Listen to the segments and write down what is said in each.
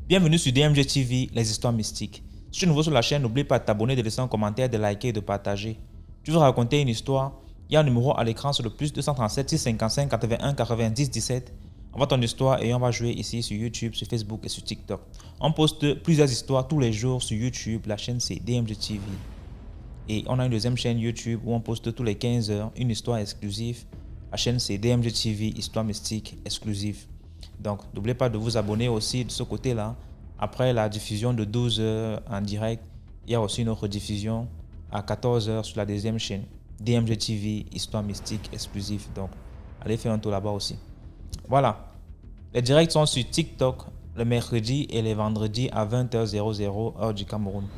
Bienvenue sur DMG TV, les histoires mystiques. Si tu es nouveau sur la chaîne, n'oublie pas de t'abonner, de laisser un commentaire, de liker et de partager. Tu veux raconter une histoire? Il y a un numéro à l'écran sur le plus 237 655 81 90 17. Envoie ton histoire et on va jouer ici sur YouTube, sur Facebook et sur TikTok. On poste plusieurs histoires tous les jours sur YouTube. La chaîne c'est DMG TV. Et on a une deuxième chaîne YouTube où on poste tous les 15 heures une histoire exclusive. La chaîne c'est DMG TV, histoire mystique exclusive. Donc, n'oubliez pas de vous abonner aussi de ce côté-là. Après la diffusion de 12 heures en direct, il y a aussi une autre diffusion à 14 heures sur la deuxième chaîne. DMG TV, histoire mystique exclusive. Donc, allez faire un tour là-bas aussi. Voilà. Les directs sont sur TikTok le mercredi et les vendredis à 20h00 heure du Cameroun.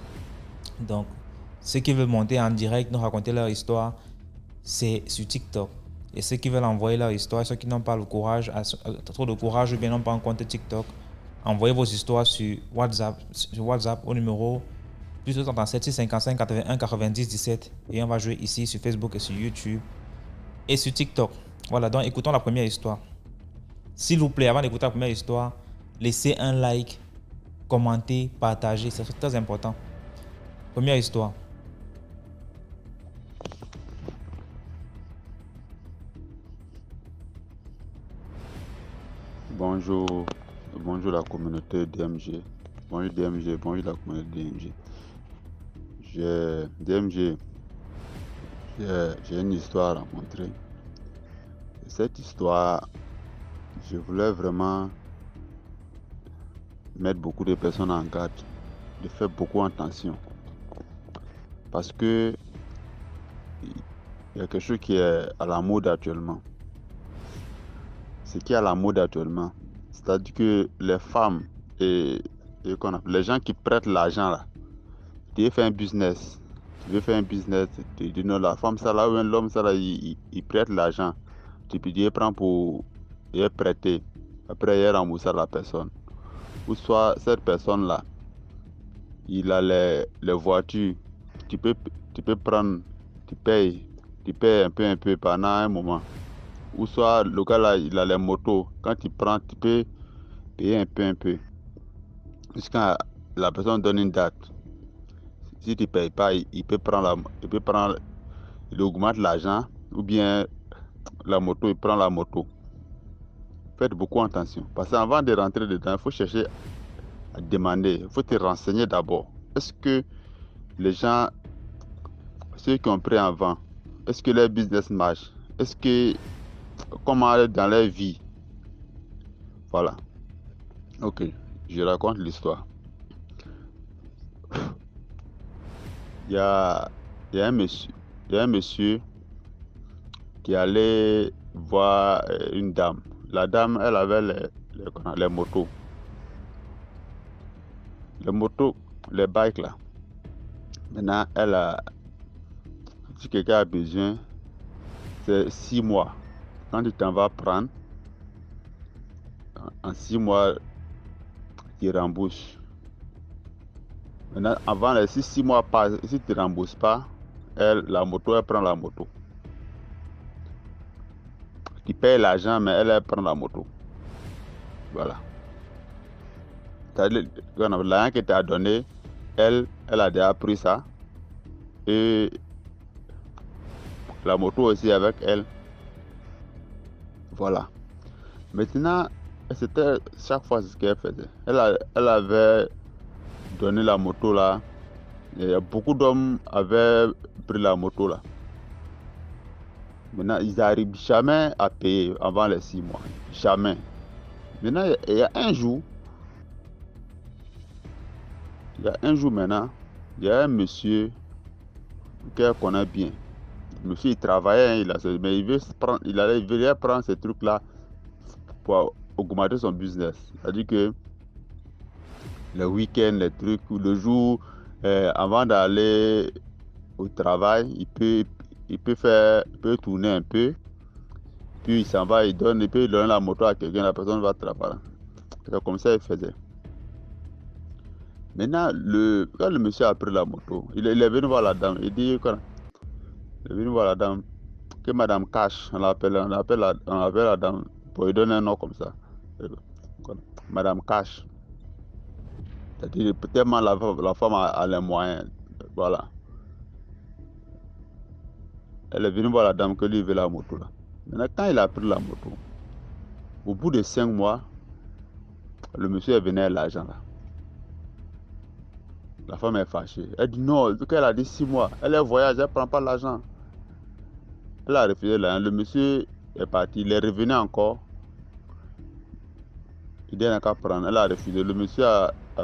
Donc, ceux qui veulent monter en direct, nous raconter leur histoire, c'est sur TikTok. Et ceux qui veulent envoyer leur histoire, ceux qui n'ont pas le courage, trop de courage ou bien n'ont pas un compte TikTok, envoyez vos histoires sur WhatsApp au numéro plus 237 655 81 90 17 et on va jouer ici sur Facebook et sur YouTube et sur TikTok. Voilà, donc écoutons la première histoire. S'il vous plaît, avant d'écouter la première histoire, laissez un like, commentez, partagez, c'est très important. Première histoire. Bonjour, bonjour la communauté DMG. Bonjour DMG, bonjour la communauté DMG. J'ai une histoire à raconter. Et cette histoire, je voulais vraiment mettre beaucoup de personnes en garde, de faire beaucoup attention. Parce que il y a quelque chose qui est à la mode actuellement. Ce qui est à la mode actuellement, c'est-à-dire que les femmes et les gens qui prêtent l'argent là, tu veux faire un business, tu dis non, la femme ça là ou l'homme ça là, il prête l'argent, tu peux dire prendre pour prêter, après il rembourse à la personne. Ou soit cette personne là, il a les voitures, tu peux prendre, tu payes un peu pendant un moment. Ou soit le gars là, il a les motos. Quand tu prends, tu peux payer un peu. Jusqu'à la personne donne une date. Si tu ne payes pas, il augmente l'argent. Ou bien la moto, il prend la moto. Faites beaucoup attention. Parce qu'avant de rentrer dedans, il faut chercher à demander. Il faut te renseigner d'abord. Est-ce que les gens, ceux qui ont pris avant, est-ce que leur business marche? Est-ce que comment aller dans leur vie? Voilà. Ok, je raconte l'histoire. Il y a un monsieur qui allait voir une dame. La dame, elle avait les motos. Les motos, les bikes là. Maintenant, si quelqu'un a besoin, c'est 6 mois. Quand tu t'en vas prendre, en 6 mois, tu rembourses. Maintenant, avant les 6 mois passent, si tu ne rembourses pas, la moto, elle prend la moto. Tu payes l'argent, mais elle prend la moto. Voilà. L'argent que tu as donné, elle a déjà pris ça. Et la moto aussi avec elle. Voilà. Maintenant, c'était chaque fois ce qu'elle faisait. Elle avait donné la moto là. Et beaucoup d'hommes avaient pris la moto là. Maintenant, ils n'arrivent jamais à payer avant les 6 mois. Jamais. Maintenant, il y a un jour maintenant, il y a un monsieur qu'elle connaît bien. Le monsieur, il travaillait, mais il voulait prendre ces trucs-là pour augmenter son business. C'est-à-dire que le week-end, les trucs, le jour, avant d'aller au travail, il peut tourner un peu, puis il s'en va, il peut donner la moto à quelqu'un, la personne va travailler. C'est comme ça il faisait. Maintenant, quand le monsieur a pris la moto, il est venu voir la dame. Il est venu voir la dame. que Madame Cash, on appelle la dame, pour lui donner un nom comme ça. Madame Cash. C'est-à-dire, tellement la femme a les moyens. Voilà. Elle est venue voir la dame que lui veut la moto là. Maintenant, quand il a pris la moto, au bout de 5 mois, le monsieur est venu à l'argent là. La femme est fâchée. Elle dit non, vu qu'elle a dit 6 mois, elle est voyage, elle ne prend pas l'argent. Elle a refusé l'argent. Le monsieur est parti, il est revenu encore. Il n'a qu'à prendre. Elle a refusé. Le monsieur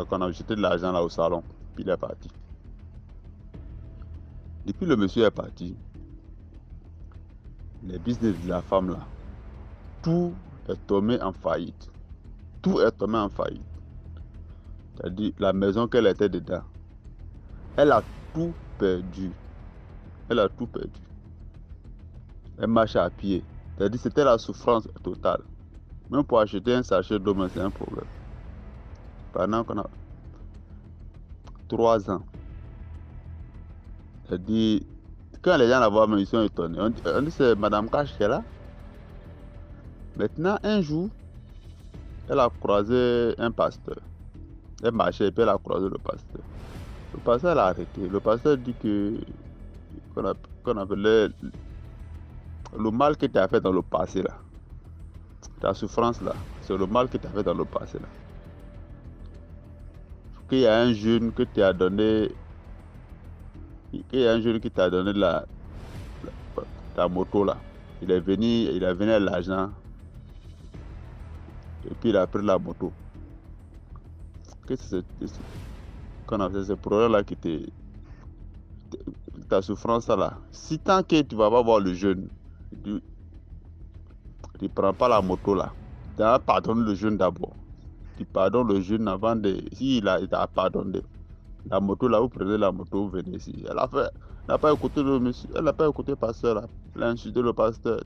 qu'on a jeté de l'argent là au salon, puis il est parti. Depuis le monsieur est parti, les business de la femme là, tout est tombé en faillite. Tout est tombé en faillite. C'est-à-dire la maison qu'elle était dedans, elle a tout perdu. Elle a tout perdu. Elle marche à pied. C'est-à-dire c'était la souffrance totale. Même pour acheter un sachet d'eau, c'est un problème. Pendant qu'on a 3 ans. C'est-à-dire, quand les gens la voient, ils sont étonnés. On dit c'est Madame Cash qui est là. Maintenant, un jour, elle a croisé un pasteur. Elle marchait et puis elle a croisé le pasteur. Le pasteur l'a arrêté. Le pasteur dit qu'on appelait le mal que tu as fait dans le passé là. Ta souffrance là, c'est le mal que tu as fait dans le passé là. Qu'il y a un jeune que tu as donné, ta moto là. Il est venu à l'argent et puis il a pris la moto. Qu'est-ce que c'est qu'on a fait ce problème là ta souffrance là. Si tant que tu vas pas voir le jeune, tu prends pas la moto là. Tu as pardonné le jeune d'abord. Tu pardonnes le jeune avant de. S'il t'a pardonné, la moto là, vous prenez la moto, vous venez ici. Elle n'a pas écouté le monsieur, elle n'a pas écouté le pasteur là. Elle a insulté le pasteur.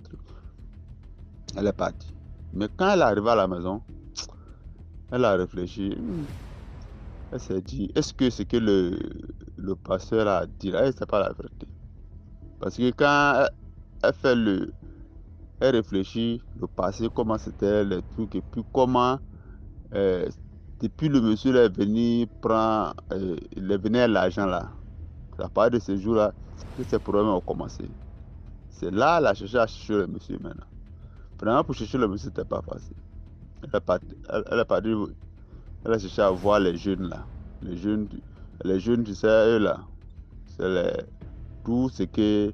Elle est partie. Mais quand elle est arrivée à la maison, elle a réfléchi. Elle s'est dit, est-ce que ce que le pasteur a dit là, c'est pas la vérité? Parce que quand elle réfléchit le passé, comment c'était, les trucs, et puis comment, depuis le monsieur est venu prendre, il est venu à l'argent là, à part de ce jour-là, que ces problèmes ont commencé. C'est là qu'elle a cherché à chercher le monsieur maintenant. Vraiment, pour chercher le monsieur, c'était pas facile. Elle a cherché à voir les jeunes là. Les jeunes, tu sais, eux là, c'est tout ce que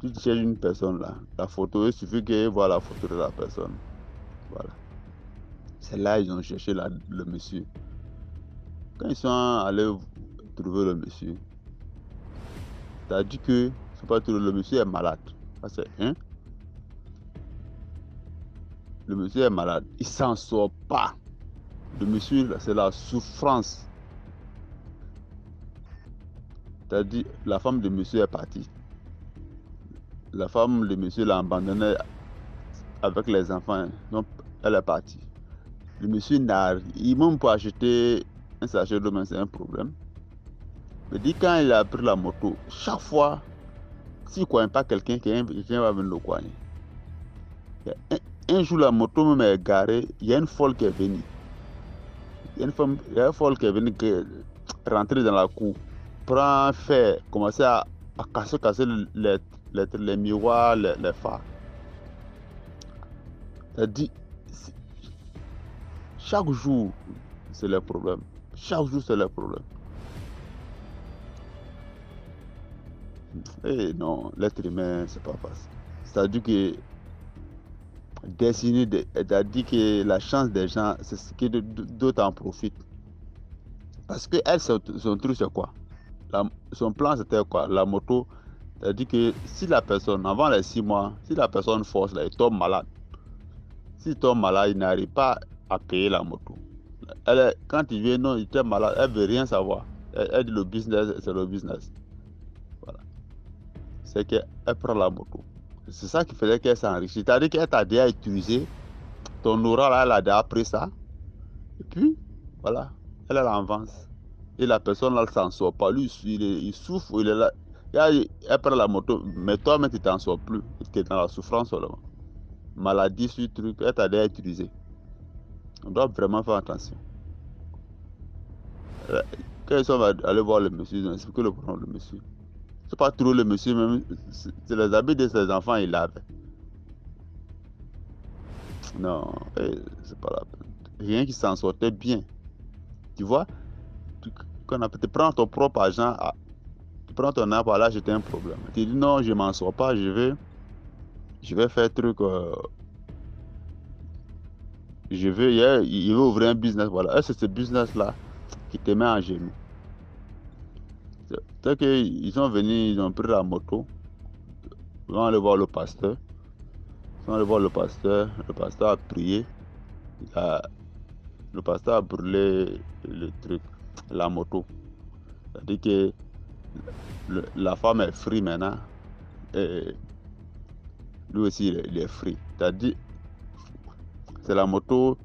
tu cherches une personne là. La photo, il suffit qu'ils voient la photo de la personne. Voilà. C'est là qu'ils ont cherché le monsieur. Quand ils sont allés trouver le monsieur, t'as dit que c'est pas tout, le monsieur est malade. C'est le monsieur est malade. Il s'en sort pas. Le monsieur, c'est la souffrance. T'as dit, la femme de monsieur est partie. La femme de monsieur l'a abandonné avec les enfants. Donc, elle est partie. Le monsieur n'a rien. Même pour acheter un sachet d'eau, c'est un problème. Mais dit quand il a pris la moto, chaque fois, s'il ne connaît pas quelqu'un va venir le coigner. Un jour, la moto même est garée, il y a une folle qui est venue. Il y a une folle qui est venue rentrer dans la cour, prendre fer, commencer à casser les miroirs, les phares. C'est-à-dire, chaque jour, c'est le problème. Chaque jour, c'est le problème. Et non, l'être humain, c'est pas facile. C'est-à-dire que c'est-à-dire que la chance des gens, c'est ce que d'autres en profitent. Parce que elle, son truc, c'est quoi? Son plan, c'était quoi? La moto. C'est-à-dire que si la personne, avant les 6 mois, si la personne force, là, il tombe malade. S'il tombe malade, il n'arrive pas à payer la moto. Quand il vient, non, il est malade, elle ne veut rien savoir. Elle dit le business, c'est le business. Voilà. C'est qu'elle prend la moto. C'est ça qui faisait qu'elle s'enrichit. C'est-à-dire qu'elle t'a déjà utilisé. Ton aura, là, elle a déjà pris ça. Et puis, voilà, elle avance. Et la personne, là, elle s'en sort pas. Lui, il souffre, il est là. Elle prend la moto, mais toi-même, tu t'en sors plus. Tu es dans la souffrance seulement. Maladie sur truc, elle t'a déjà utilisé. On doit vraiment faire attention. Quand ils sont allés voir le monsieur, ils ont expliqué le problème du monsieur. C'est pas trop le monsieur, même, c'est les habits de ses enfants, il avait. Non, c'est pas la peine. Rien qui s'en sortait bien. Tu vois, quand tu prends ton propre argent, tu prends ton argent, là, j'étais un problème. Tu dis non, je m'en sors pas, je vais faire truc. Il veut ouvrir un business, voilà. Et c'est ce business-là qui te met en genoux. C'est qu'ils sont venus, ils ont pris la moto, ils vont aller voir le pasteur. Ils sont allés voir le pasteur a prié, le pasteur a brûlé le truc, la moto. C'est-à-dire que la femme est free maintenant, et lui aussi il est free. C'est-à-dire, c'est la moto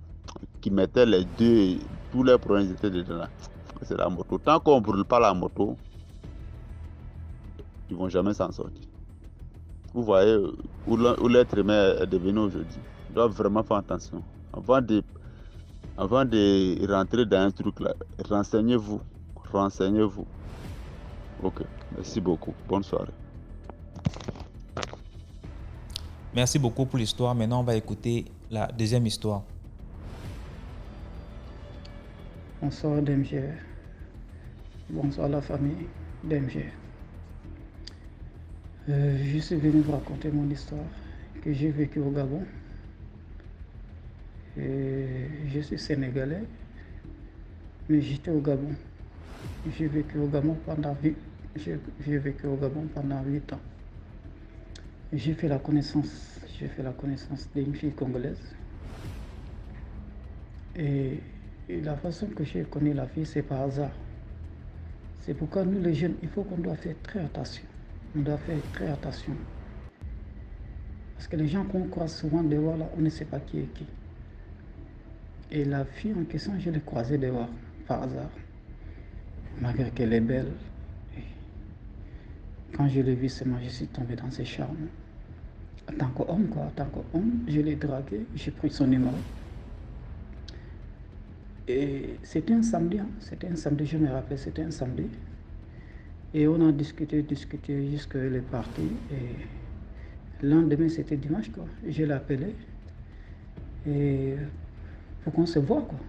qui mettait les deux, tous les problèmes étaient dedans. C'est la moto. Tant qu'on ne brûle pas la moto, ils ne vont jamais s'en sortir. Vous voyez où l'être humain est devenu aujourd'hui. On doit vraiment faire attention. Avant de rentrer dans un truc là, renseignez-vous. Renseignez-vous. Ok, merci beaucoup. Bonne soirée. Merci beaucoup pour l'histoire. Maintenant, on va écouter la deuxième histoire. Bonsoir DMG. Bonsoir la famille DMG. Je suis venu vous raconter mon histoire que j'ai vécue au Gabon. Je suis sénégalais, mais j'étais au Gabon. J'ai vécu au Gabon pendant 8 ans. J'ai fait la connaissance d'une fille congolaise. Et la façon que j'ai connu la fille, c'est par hasard. C'est pourquoi nous les jeunes, il faut qu'on doit faire très attention. On doit faire très attention. Parce que les gens qu'on croise souvent dehors, là, on ne sait pas qui est qui. Et la fille en question, je l'ai croisée dehors, par hasard. Malgré qu'elle est belle. Et quand je l'ai vue, je suis tombé dans ses charmes. En tant qu'homme, je l'ai dragué, j'ai pris son numéro. Et c'était un samedi, je me rappelle, c'était un samedi. Et on a discuté jusqu'elle est partie. Et le lendemain, c'était dimanche, quoi. Je l'ai appelé et pour qu'on se voit, quoi.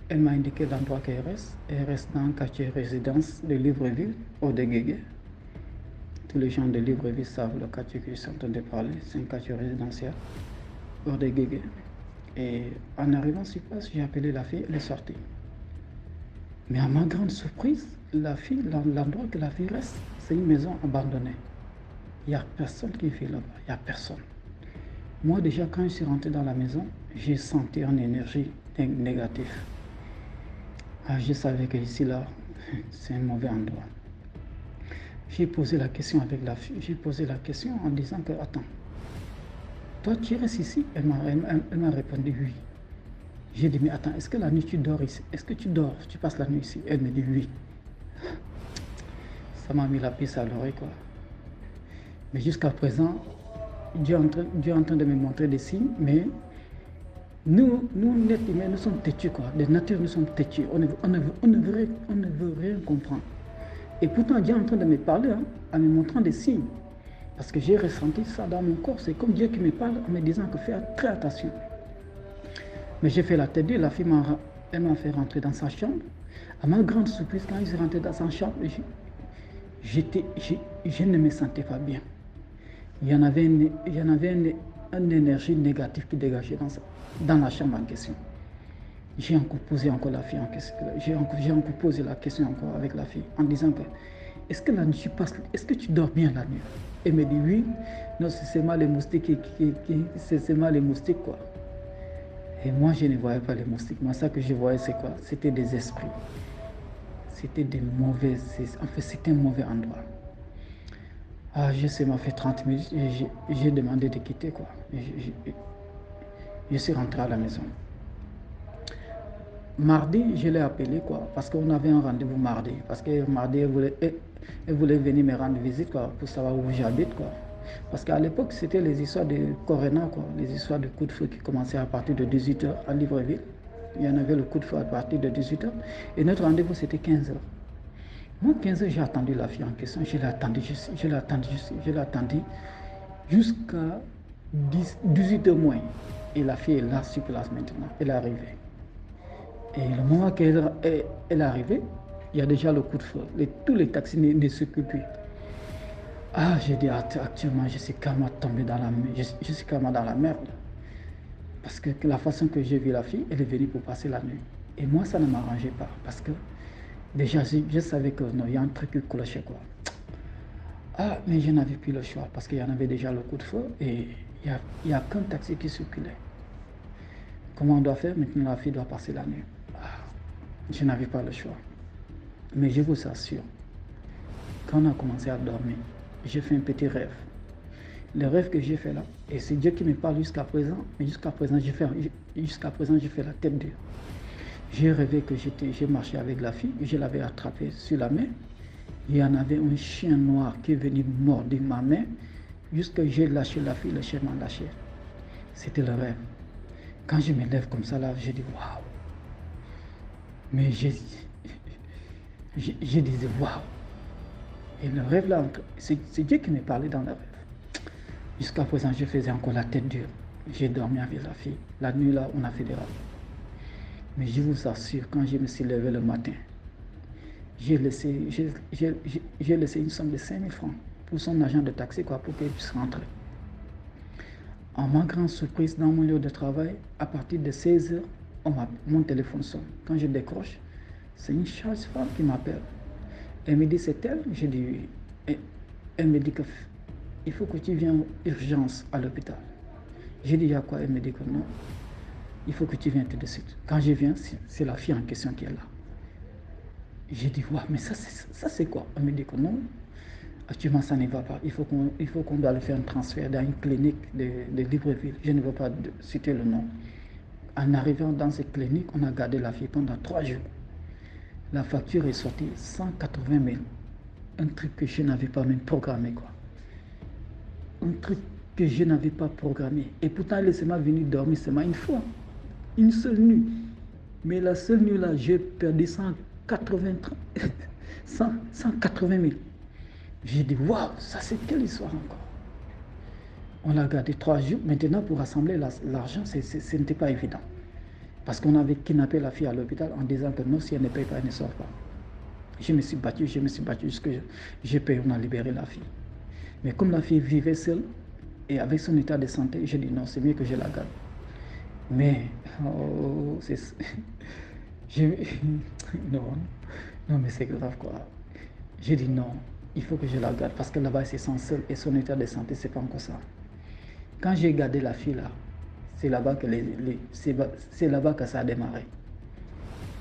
Elle m'a indiqué l'endroit qu'elle reste. Elle reste dans le quartier résidence de Libreville, au Déguégué. Tous les gens de Libreville savent le quartier que je suis en train de parler. C'est un quartier résidentiel, au Déguégué. Et en arrivant sur place, j'ai appelé la fille, elle est sortie. Mais à ma grande surprise, l'endroit que la fille reste, c'est une maison abandonnée. Il n'y a personne qui vit là-bas, il n'y a personne. Moi déjà, quand je suis rentré dans la maison, j'ai senti une énergie négative. Je savais que ici, là, c'est un mauvais endroit. J'ai posé la question avec la fille, en disant que, attends, toi tu restes ici? Elle m'a répondu oui. J'ai dit, mais attends, est-ce que la nuit tu dors ici? Est-ce que tu dors, tu passes la nuit ici? Elle me dit oui. Ça m'a mis la puce à l'oreille, quoi. Mais jusqu'à présent, Dieu est en train de me montrer des signes, mais nous l'être humain, nous sommes têtus, quoi. De nature, nous sommes têtus. On ne veut rien comprendre. Et pourtant, Dieu est en train de me parler, en me montrant des signes. Parce que j'ai ressenti ça dans mon corps. C'est comme Dieu qui me parle en me disant que faire très attention. Mais j'ai fait la tête dure. La fille m'a fait rentrer dans sa chambre. À ma grande surprise, quand je suis rentré dans sa chambre, je ne me sentais pas bien. Il y en avait une énergie négative qui dégageait dans la chambre en question. J'ai encore posé la fille en question. J'ai encore posé la question encore avec la fille en disant que est-ce que la nuit tu passes, est-ce que tu dors bien la nuit? Elle me dit oui. Non, c'est seulement les moustiques quoi. Et moi je ne voyais pas les moustiques. Moi ça que je voyais c'est quoi? C'était des esprits. C'était c'était un mauvais endroit. M'a fait 30 minutes et j'ai demandé de quitter, quoi. Je suis rentré à la maison. Mardi, je l'ai appelé, quoi, parce qu'on avait un rendez-vous mardi. Parce que mardi, Elle voulait venir me rendre visite, quoi, pour savoir où j'habite, quoi. Parce qu'à l'époque, c'était les histoires de Corona, quoi, les histoires de coups de feu qui commençaient à partir de 18h à Libreville. Il y en avait le coup de feu à partir de 18h. Et notre rendez-vous, c'était 15h. Moi, 15h, j'ai attendu la fille en question. Je l'ai attendue jusqu'à 18h moins. Et la fille est là sur place maintenant. Elle est arrivée. Et le moment qu'elle est arrivée, il y a déjà le coup de feu. Tous les taxis ne circulent plus. Ah, j'ai dit, actuellement, je suis carrément tombé dans la merde. Je suis carrément dans la merde. Parce que la façon que j'ai vu la fille, elle est venue pour passer la nuit. Et moi, ça ne m'arrangeait pas. Parce que déjà, je savais que non, il y a un truc qui clochait, quoi. Ah, mais je n'avais plus le choix. Parce qu'il y en avait déjà le coup de feu. Et il n'y a qu'un taxi qui circulait. Comment on doit faire? Maintenant, la fille doit passer la nuit. Ah, je n'avais pas le choix. Mais je vous assure, quand on a commencé à dormir, j'ai fait un petit rêve. Le rêve que j'ai fait là, et c'est Dieu qui me parle jusqu'à présent, mais jusqu'à présent, j'ai fait la tête dure. J'ai rêvé que j'ai marché avec la fille, je l'avais attrapée sur la main. Il y en avait un chien noir qui est venu mordre ma main. Jusqu'à j'ai lâché la fille, le chien m'a lâché. C'était le rêve. Quand je me lève comme ça là, j'ai dit waouh. Mais j'ai dit waouh. Et le rêve là, c'est Dieu qui me parlait dans le rêve. Jusqu'à présent, je faisais encore la tête dure. J'ai dormi avec la fille. La nuit là, on a fait des rêves. Mais je vous assure, quand je me suis levé le matin, j'ai laissé une somme de 5 000 francs pour son agent de taxi, quoi, pour qu'il puisse rentrer. En ma grande surprise, dans mon lieu de travail, à partir de 16h, mon téléphone sonne. Quand je décroche, c'est une charge-femme qui m'appelle. Elle me dit, c'est elle? J'ai dit oui. Et elle me dit qu'il faut que tu viennes en urgence à l'hôpital. J'ai dit, il y a quoi? Elle me dit que non. Il faut que tu viennes tout de suite. Quand je viens, c'est la fille en question qui est là. J'ai dit, ouais, mais ça c'est quoi? Elle me dit que non. Actuellement, ça ne va pas. Il faut qu'on doit le faire un transfert dans une clinique de Libreville. Je ne veux pas citer le nom. En arrivant dans cette clinique, on a gardé la fille pendant 3 jours. La facture est sortie 180 000. Un truc que je n'avais pas même programmé, quoi. Un truc que je n'avais pas programmé. Et pourtant, elle s'est venue dormir seulement une fois. Une seule nuit. Mais la seule nuit là, j'ai perdu 180 000. J'ai dit, waouh, ça c'est quelle histoire encore? On l'a gardé 3 jours. Maintenant, pour rassembler l'argent, ce n'était pas évident. Parce qu'on avait kidnappé la fille à l'hôpital en disant que non, si elle ne paye pas, elle ne sort pas. Je me suis battu jusqu'à j'ai payé, on a libéré la fille. Mais comme la fille vivait seule et avec son état de santé, j'ai dit non, c'est mieux que je la garde. Mais, non, mais c'est grave quoi. J'ai dit non, il faut que je la garde parce que là-bas, elle se sent seule et son état de santé, c'est pas encore ça. Quand j'ai gardé la fille là, c'est là-bas que ça a démarré.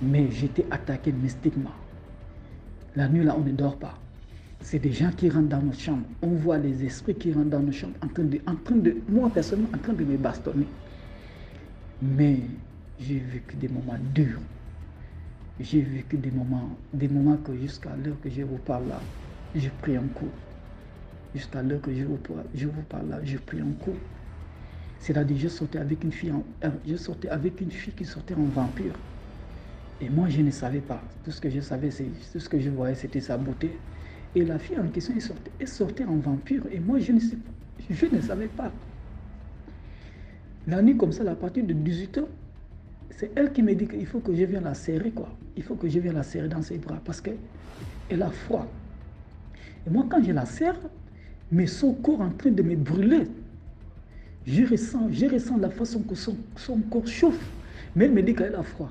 Mais j'étais attaqué mystiquement. La nuit là, on ne dort pas. C'est des gens qui rentrent dans nos chambres. On voit les esprits qui rentrent dans nos chambres en train de moi personnellement, en train de me bastonner. Mais j'ai vécu des moments durs. J'ai vécu des moments que jusqu'à l'heure que je vous parle là, je prie un coup. Jusqu'à l'heure que je vous parle là, je prie un coup. C'est-à-dire, je sortais avec une fille qui sortait en vampire. Et moi, je ne savais pas. Tout ce que je savais, tout ce que je voyais, c'était sa beauté. Et la fille en question, elle sortait en vampire. Et moi, je ne savais pas. La nuit, comme ça, à partir de 18h, c'est elle qui me dit qu'il faut que je vienne la serrer, quoi. Il faut que je vienne la serrer dans ses bras parce qu'elle a froid. Et moi, quand je la serre, mais son corps est en train de me brûler. Je ressens la façon que son corps chauffe. Mais elle me dit qu'elle a froid.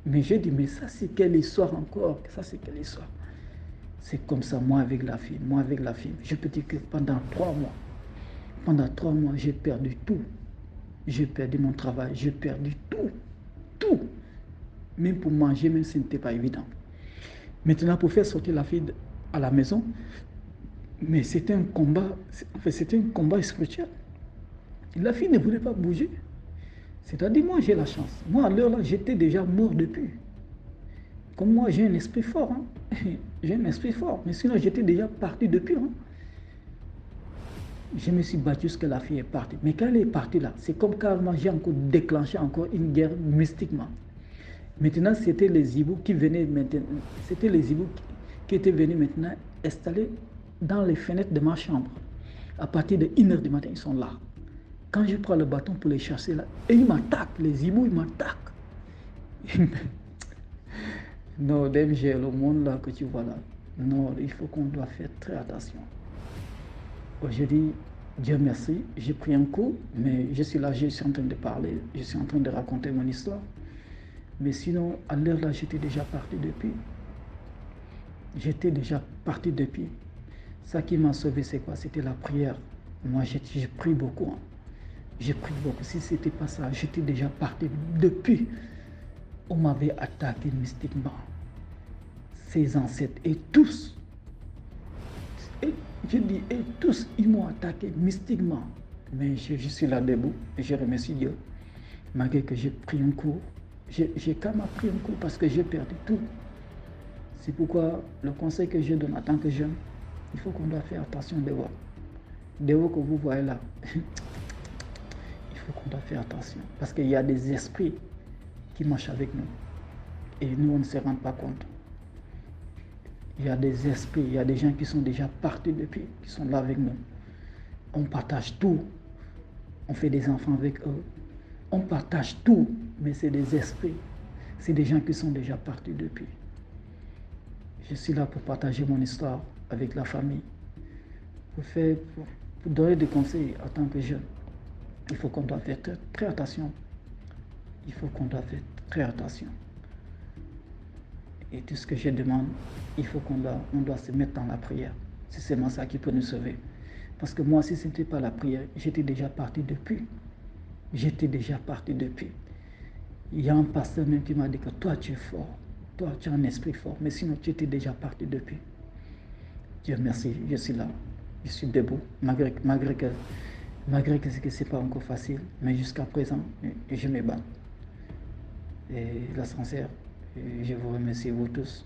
Mais j'ai dit, mais ça, c'est quelle histoire encore? Ça, c'est quelle histoire? C'est comme ça, moi avec la fille. Je peux dire que pendant 3 mois, j'ai perdu tout. J'ai perdu mon travail, j'ai perdu tout. Même pour manger, même ce n'était pas évident. Maintenant, pour faire sortir la fille à la maison, mais c'était un combat spirituel. La fille ne voulait pas bouger. C'est-à-dire, moi, j'ai la chance. Moi, à l'heure là, j'étais déjà mort depuis. Comme moi, j'ai un esprit fort. Hein. J'ai un esprit fort. Mais sinon, j'étais déjà parti depuis. Hein. Je me suis battu jusqu'à la fille est partie. Mais quand elle est partie là, c'est comme carrément j'ai encore déclenché encore une guerre mystiquement. Maintenant, c'était les hiboux qui venaient maintenant. C'était les hiboux qui étaient venus maintenant installer dans les fenêtres de ma chambre. À partir de 1h du matin, ils sont là. Quand je prends le bâton pour les chasser là, et ils m'attaquent, les hiboux, ils m'attaquent. Non, DMG, le monde là que tu vois là, non, il faut qu'on doit faire très attention. Aujourd'hui, Dieu merci, j'ai pris un coup, mais je suis là, je suis en train de parler, je suis en train de raconter mon histoire. Mais sinon, à l'heure là, j'étais déjà parti depuis. J'étais déjà parti depuis. Ça qui m'a sauvé, c'est quoi? C'était la prière. Moi, j'ai pris beaucoup. Hein. J'ai pris beaucoup. Si ce n'était pas ça, j'étais déjà parti depuis. On m'avait attaqué mystiquement. Ses ancêtres et tous. Et je dis, et tous, ils m'ont attaqué mystiquement. Mais je suis là debout et je remercie Dieu. Malgré que j'ai pris un coup, j'ai quand même pris un coup parce que j'ai perdu tout. C'est pourquoi le conseil que je donne en tant que jeune, il faut qu'on doit faire attention des voix. Des voix que vous voyez là, il faut qu'on doit faire attention. Parce qu'il y a des esprits qui marchent avec nous. Et nous, on ne se rend pas compte. Il y a des esprits, il y a des gens qui sont déjà partis depuis, qui sont là avec nous. On partage tout. On fait des enfants avec eux. On partage tout, mais c'est des esprits. C'est des gens qui sont déjà partis depuis. Je suis là pour partager mon histoire avec la famille. Pour donner des conseils en tant que jeune. Il faut qu'on doit faire très, très attention. Il faut qu'on doit faire très attention. Et tout ce que je demande, il faut qu'on doit se mettre dans la prière. C'est seulement ça qui peut nous sauver. Parce que moi, si ce n'était pas la prière, j'étais déjà parti depuis. J'étais déjà parti depuis. Il y a un pasteur même qui m'a dit que toi, tu es fort. Toi, tu as un esprit fort. Mais sinon, tu étais déjà parti depuis. Dieu merci, je suis là. Je suis debout. Malgré que ce n'est pas encore facile. Mais jusqu'à présent, je me bats. Et la sincère, je vous remercie vous tous.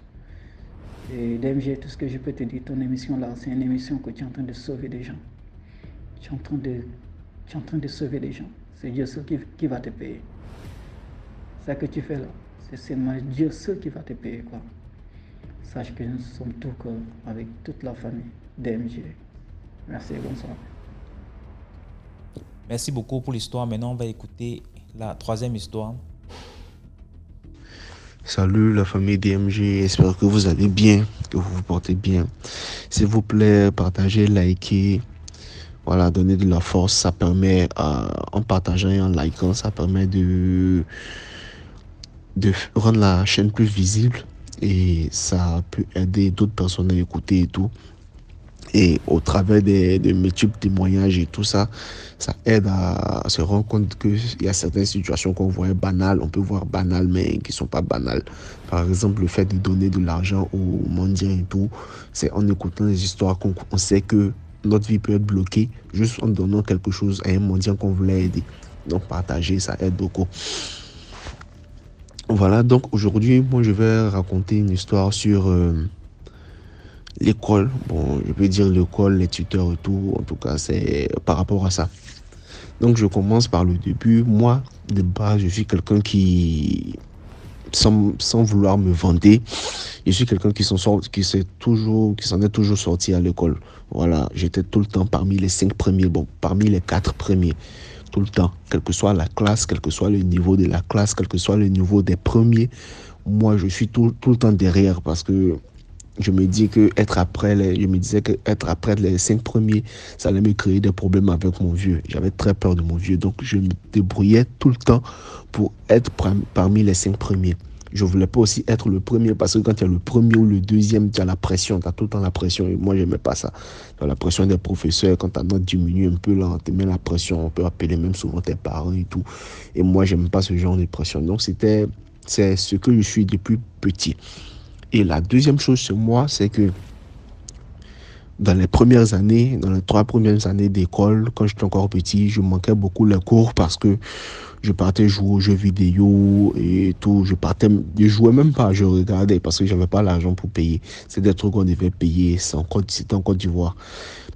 Et DMG, tout ce que je peux te dire, ton émission là, c'est une émission que tu es en train de sauver des gens. Tu es en train de sauver des gens. C'est Dieu seul qui va te payer. Ça que tu fais là, c'est seulement Dieu seul qui va te payer, quoi. Sache que nous sommes tout cœur avec toute la famille DMG. Merci et bonsoir. Merci beaucoup pour l'histoire. Maintenant, on va écouter la troisième histoire. Salut la famille DMG, j'espère que vous allez bien, que vous vous portez bien. S'il vous plaît, partagez, likez, voilà, donnez de la force. Ça permet, en partageant et en likant, ça permet de rendre la chaîne plus visible et ça peut aider d'autres personnes à écouter et tout. Et au travers de multiples témoignages et tout ça, ça aide à se rendre compte qu'il y a certaines situations qu'on voyait banales, on peut voir banales mais qui ne sont pas banales. Par exemple, le fait de donner de l'argent aux mendiants et tout, c'est en écoutant des histoires qu'on sait que notre vie peut être bloquée juste en donnant quelque chose à un mendiant qu'on voulait aider. Donc partager, ça aide beaucoup. Voilà, donc aujourd'hui, moi je vais raconter une histoire sur l'école. Bon, je peux dire l'école, les tuteurs et tout. En tout cas, c'est par rapport à ça. Donc je commence par le début. Moi, de base, je suis quelqu'un qui, sans vouloir me vanter, je suis quelqu'un qui s'en est toujours sorti à l'école. Voilà, j'étais tout le temps parmi les 5 premiers, bon, parmi les 4 premiers. Tout le temps, quelle que soit la classe, quel que soit le niveau de la classe, quel que soit le niveau des premiers, moi je suis tout le temps derrière parce que je me disais que être après les 5 premiers, ça allait me créer des problèmes avec mon vieux. J'avais très peur de mon vieux, donc je me débrouillais tout le temps pour être parmi les 5 premiers. Je ne voulais pas aussi être le premier parce que quand tu es le premier ou le deuxième, tu as la pression, tu as tout le temps la pression et moi je n'aimais pas ça. Tu as la pression des professeurs, quand ta note diminue un peu, là, on te met la pression, on peut appeler même souvent tes parents et tout. Et moi je n'aime pas ce genre de pression. Donc c'est ce que je suis depuis petit. Et la deuxième chose sur moi, c'est que dans les premières années, dans les 3 premières années d'école, quand j'étais encore petit, je manquais beaucoup les cours parce que je partais jouer aux jeux vidéo et tout. Je jouais même pas, je regardais parce que j'avais pas l'argent pour payer. C'est des trucs qu'on devait payer, c'était en Côte d'Ivoire.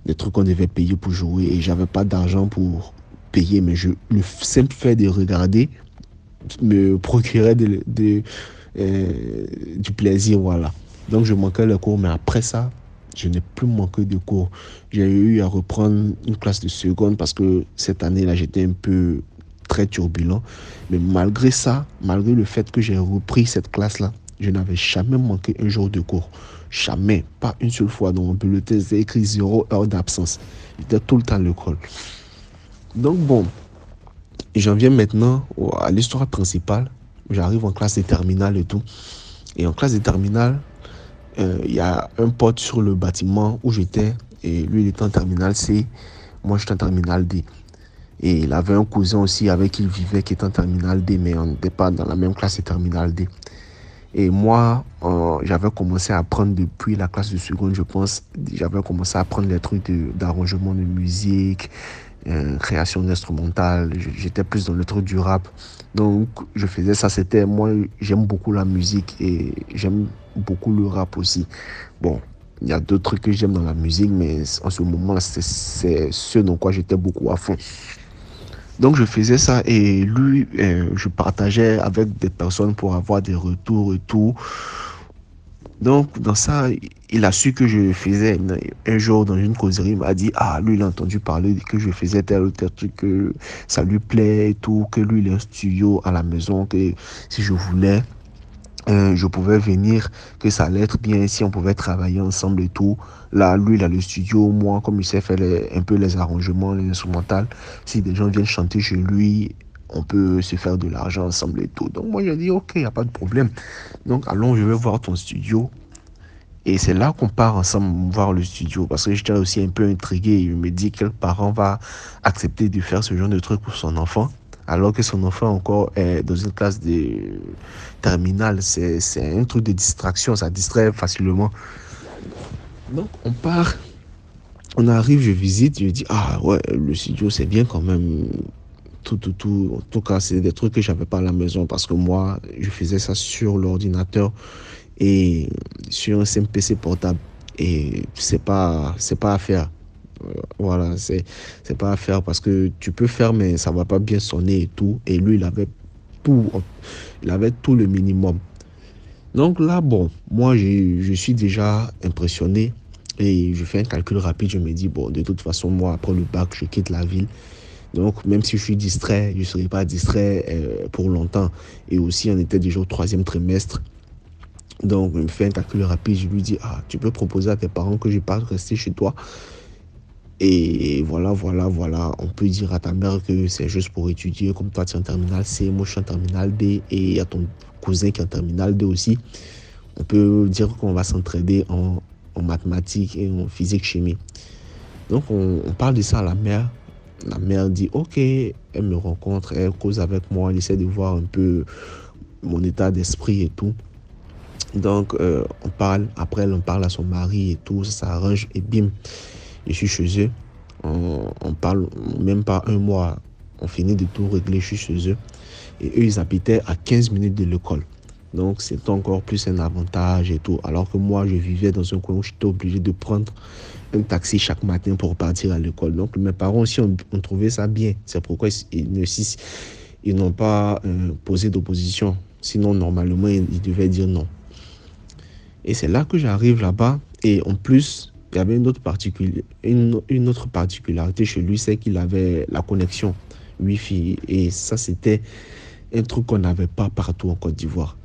Des trucs qu'on devait payer pour jouer et j'avais pas d'argent pour payer. Mais le simple fait de regarder me procurait du plaisir, voilà. Donc je manquais les cours, mais après ça, je n'ai plus manqué de cours. J'ai eu à reprendre une classe de seconde parce que cette année-là, j'étais un peu très turbulent. Mais malgré ça, malgré le fait que j'ai repris cette classe-là, je n'avais jamais manqué un jour de cours. Jamais, pas une seule fois dans mon bulletin, c'est écrit 0 heure d'absence. J'étais tout le temps à l'école. Donc bon, j'en viens maintenant à l'histoire principale. J'arrive en classe de terminale et tout. Et en classe de terminale, il y a un pote sur le bâtiment où j'étais. Et lui, il était en terminale C. Moi, j'étais en terminale D. Et il avait un cousin aussi avec qui il vivait qui était en terminale D. Mais on n'était pas dans la même classe de terminale D. Et moi, j'avais commencé à apprendre depuis la classe de seconde, je pense. J'avais commencé à apprendre les trucs d'arrangement de musique, création instrumentale. J'étais plus dans le truc du rap. Donc, je faisais ça. Moi, j'aime beaucoup la musique et j'aime beaucoup le rap aussi. Bon, il y a d'autres trucs que j'aime dans la musique, mais en ce moment, c'est ce dans quoi j'étais beaucoup à fond. Donc, je faisais ça et lui, je partageais avec des personnes pour avoir des retours et tout. Donc, dans ça, il a su que je faisais un jour dans une causerie, il m'a dit, ah, lui, il a entendu parler que je faisais tel ou tel truc, que ça lui plaît et tout, que lui, il a un studio à la maison, que si je voulais, je pouvais venir, que ça allait être bien si on pouvait travailler ensemble et tout. Là, lui, il a le studio, moi, comme il sait faire un peu les arrangements, les instrumentales, si des gens viennent chanter chez lui, on peut se faire de l'argent ensemble et tout. Donc, moi, j'ai dit, ok, il n'y a pas de problème. Donc, allons, je vais voir ton studio. Et c'est là qu'on part ensemble voir le studio. Parce que j'étais aussi un peu intrigué. Je me dis, quel parent va accepter de faire ce genre de truc pour son enfant, alors que son enfant encore est dans une classe de terminale. C'est un truc de distraction, ça distrait facilement. Donc, on part, on arrive, je visite, je dis, ah ouais, le studio, c'est bien quand même. Tout. En tout cas, c'est des trucs que j'avais pas à la maison parce que moi, je faisais ça sur l'ordinateur et sur un simple PC portable. Et c'est pas à faire. Voilà, c'est pas à faire parce que tu peux faire, mais ça va pas bien sonner et tout. Et lui, tout, il avait tout le minimum. Donc là, bon, moi, je suis déjà impressionné et je fais un calcul rapide. Je me dis, bon, de toute façon, moi, après le bac, je quitte la ville. Donc, même si je suis distrait, je ne serai pas distrait pour longtemps. Et aussi, on était déjà au 3e trimestre. Donc, je me fais un calcul rapide. Je lui dis, ah, tu peux proposer à tes parents que je parte rester chez toi. Et voilà. On peut dire à ta mère que c'est juste pour étudier. Comme toi, tu es en terminale C, moi, je suis en terminale D. Et il y a ton cousin qui est en terminale D aussi. On peut dire qu'on va s'entraider en mathématiques et en physique-chimie. Donc, on parle de ça à la mère. La mère dit, ok, elle me rencontre, elle cause avec moi, elle essaie de voir un peu mon état d'esprit et tout. Donc, on parle, après elle en parle à son mari et tout, ça s'arrange et bim, je suis chez eux. On parle même pas un mois, on finit de tout régler, je suis chez eux. Et eux, ils habitaient à 15 minutes de l'école. Donc, c'est encore plus un avantage et tout. Alors que moi, je vivais dans un coin où j'étais obligé de prendre un taxi chaque matin pour partir à l'école. Donc, mes parents aussi ont trouvé ça bien. C'est pourquoi ils n'ont pas posé d'opposition. Sinon, normalement, ils devaient dire non. Et c'est là que j'arrive là-bas. Et en plus, il y avait une autre particularité chez lui, c'est qu'il avait la connexion Wi-Fi. Et ça, c'était un truc qu'on n'avait pas partout en Côte d'Ivoire.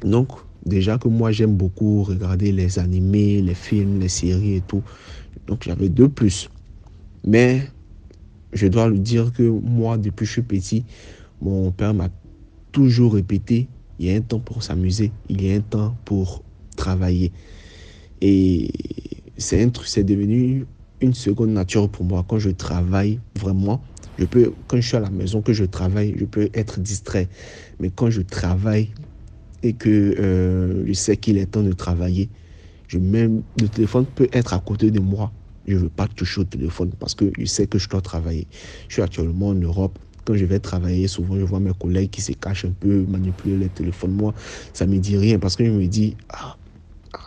Donc, déjà que moi, j'aime beaucoup regarder les animés, les films, les séries et tout. Donc, j'avais 2+. Mais, je dois lui dire que moi, depuis que je suis petit, mon père m'a toujours répété, il y a un temps pour s'amuser, il y a un temps pour travailler. Et c'est devenu une seconde nature pour moi. Quand je travaille, vraiment, quand je suis à la maison, que je travaille, je peux être distrait. Mais quand je travaille, et que je sais qu'il est temps de travailler, Le téléphone peut être à côté de moi. Je ne veux pas toucher au téléphone parce que je sais que je dois travailler. Je suis actuellement en Europe. Quand je vais travailler, souvent je vois mes collègues qui se cachent un peu, manipuler les téléphones. Moi, ça ne me dit rien parce que je me dis,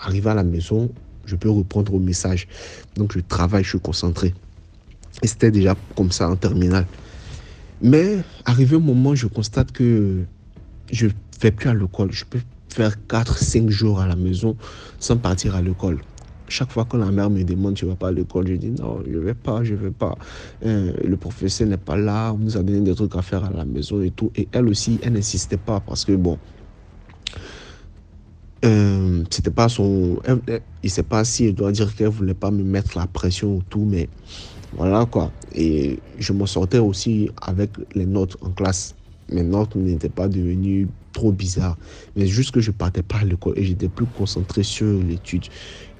arrivé à la maison, je peux répondre aux messages. Donc je travaille, je suis concentré. Et c'était déjà comme ça en terminale. Mais arrivé au moment, je constate que je ne vais plus à l'école. Je peux faire 4-5 jours à la maison sans partir à l'école. Chaque fois que la mère me demande, tu ne vas pas à l'école, je dis non, je ne vais pas, je ne vais pas. Le professeur n'est pas là, on nous a donné des trucs à faire à la maison et tout. Et elle aussi, elle n'insistait pas parce que bon, c'était pas son... il ne sait pas si je dois dire qu'elle ne voulait pas me mettre la pression ou tout, mais voilà quoi. Et je m'en sortais aussi avec les notes en classe. Mes notes n'étaient pas devenues trop bizarres. Mais juste que je ne partais pas à l'école et j'étais plus concentré sur l'étude.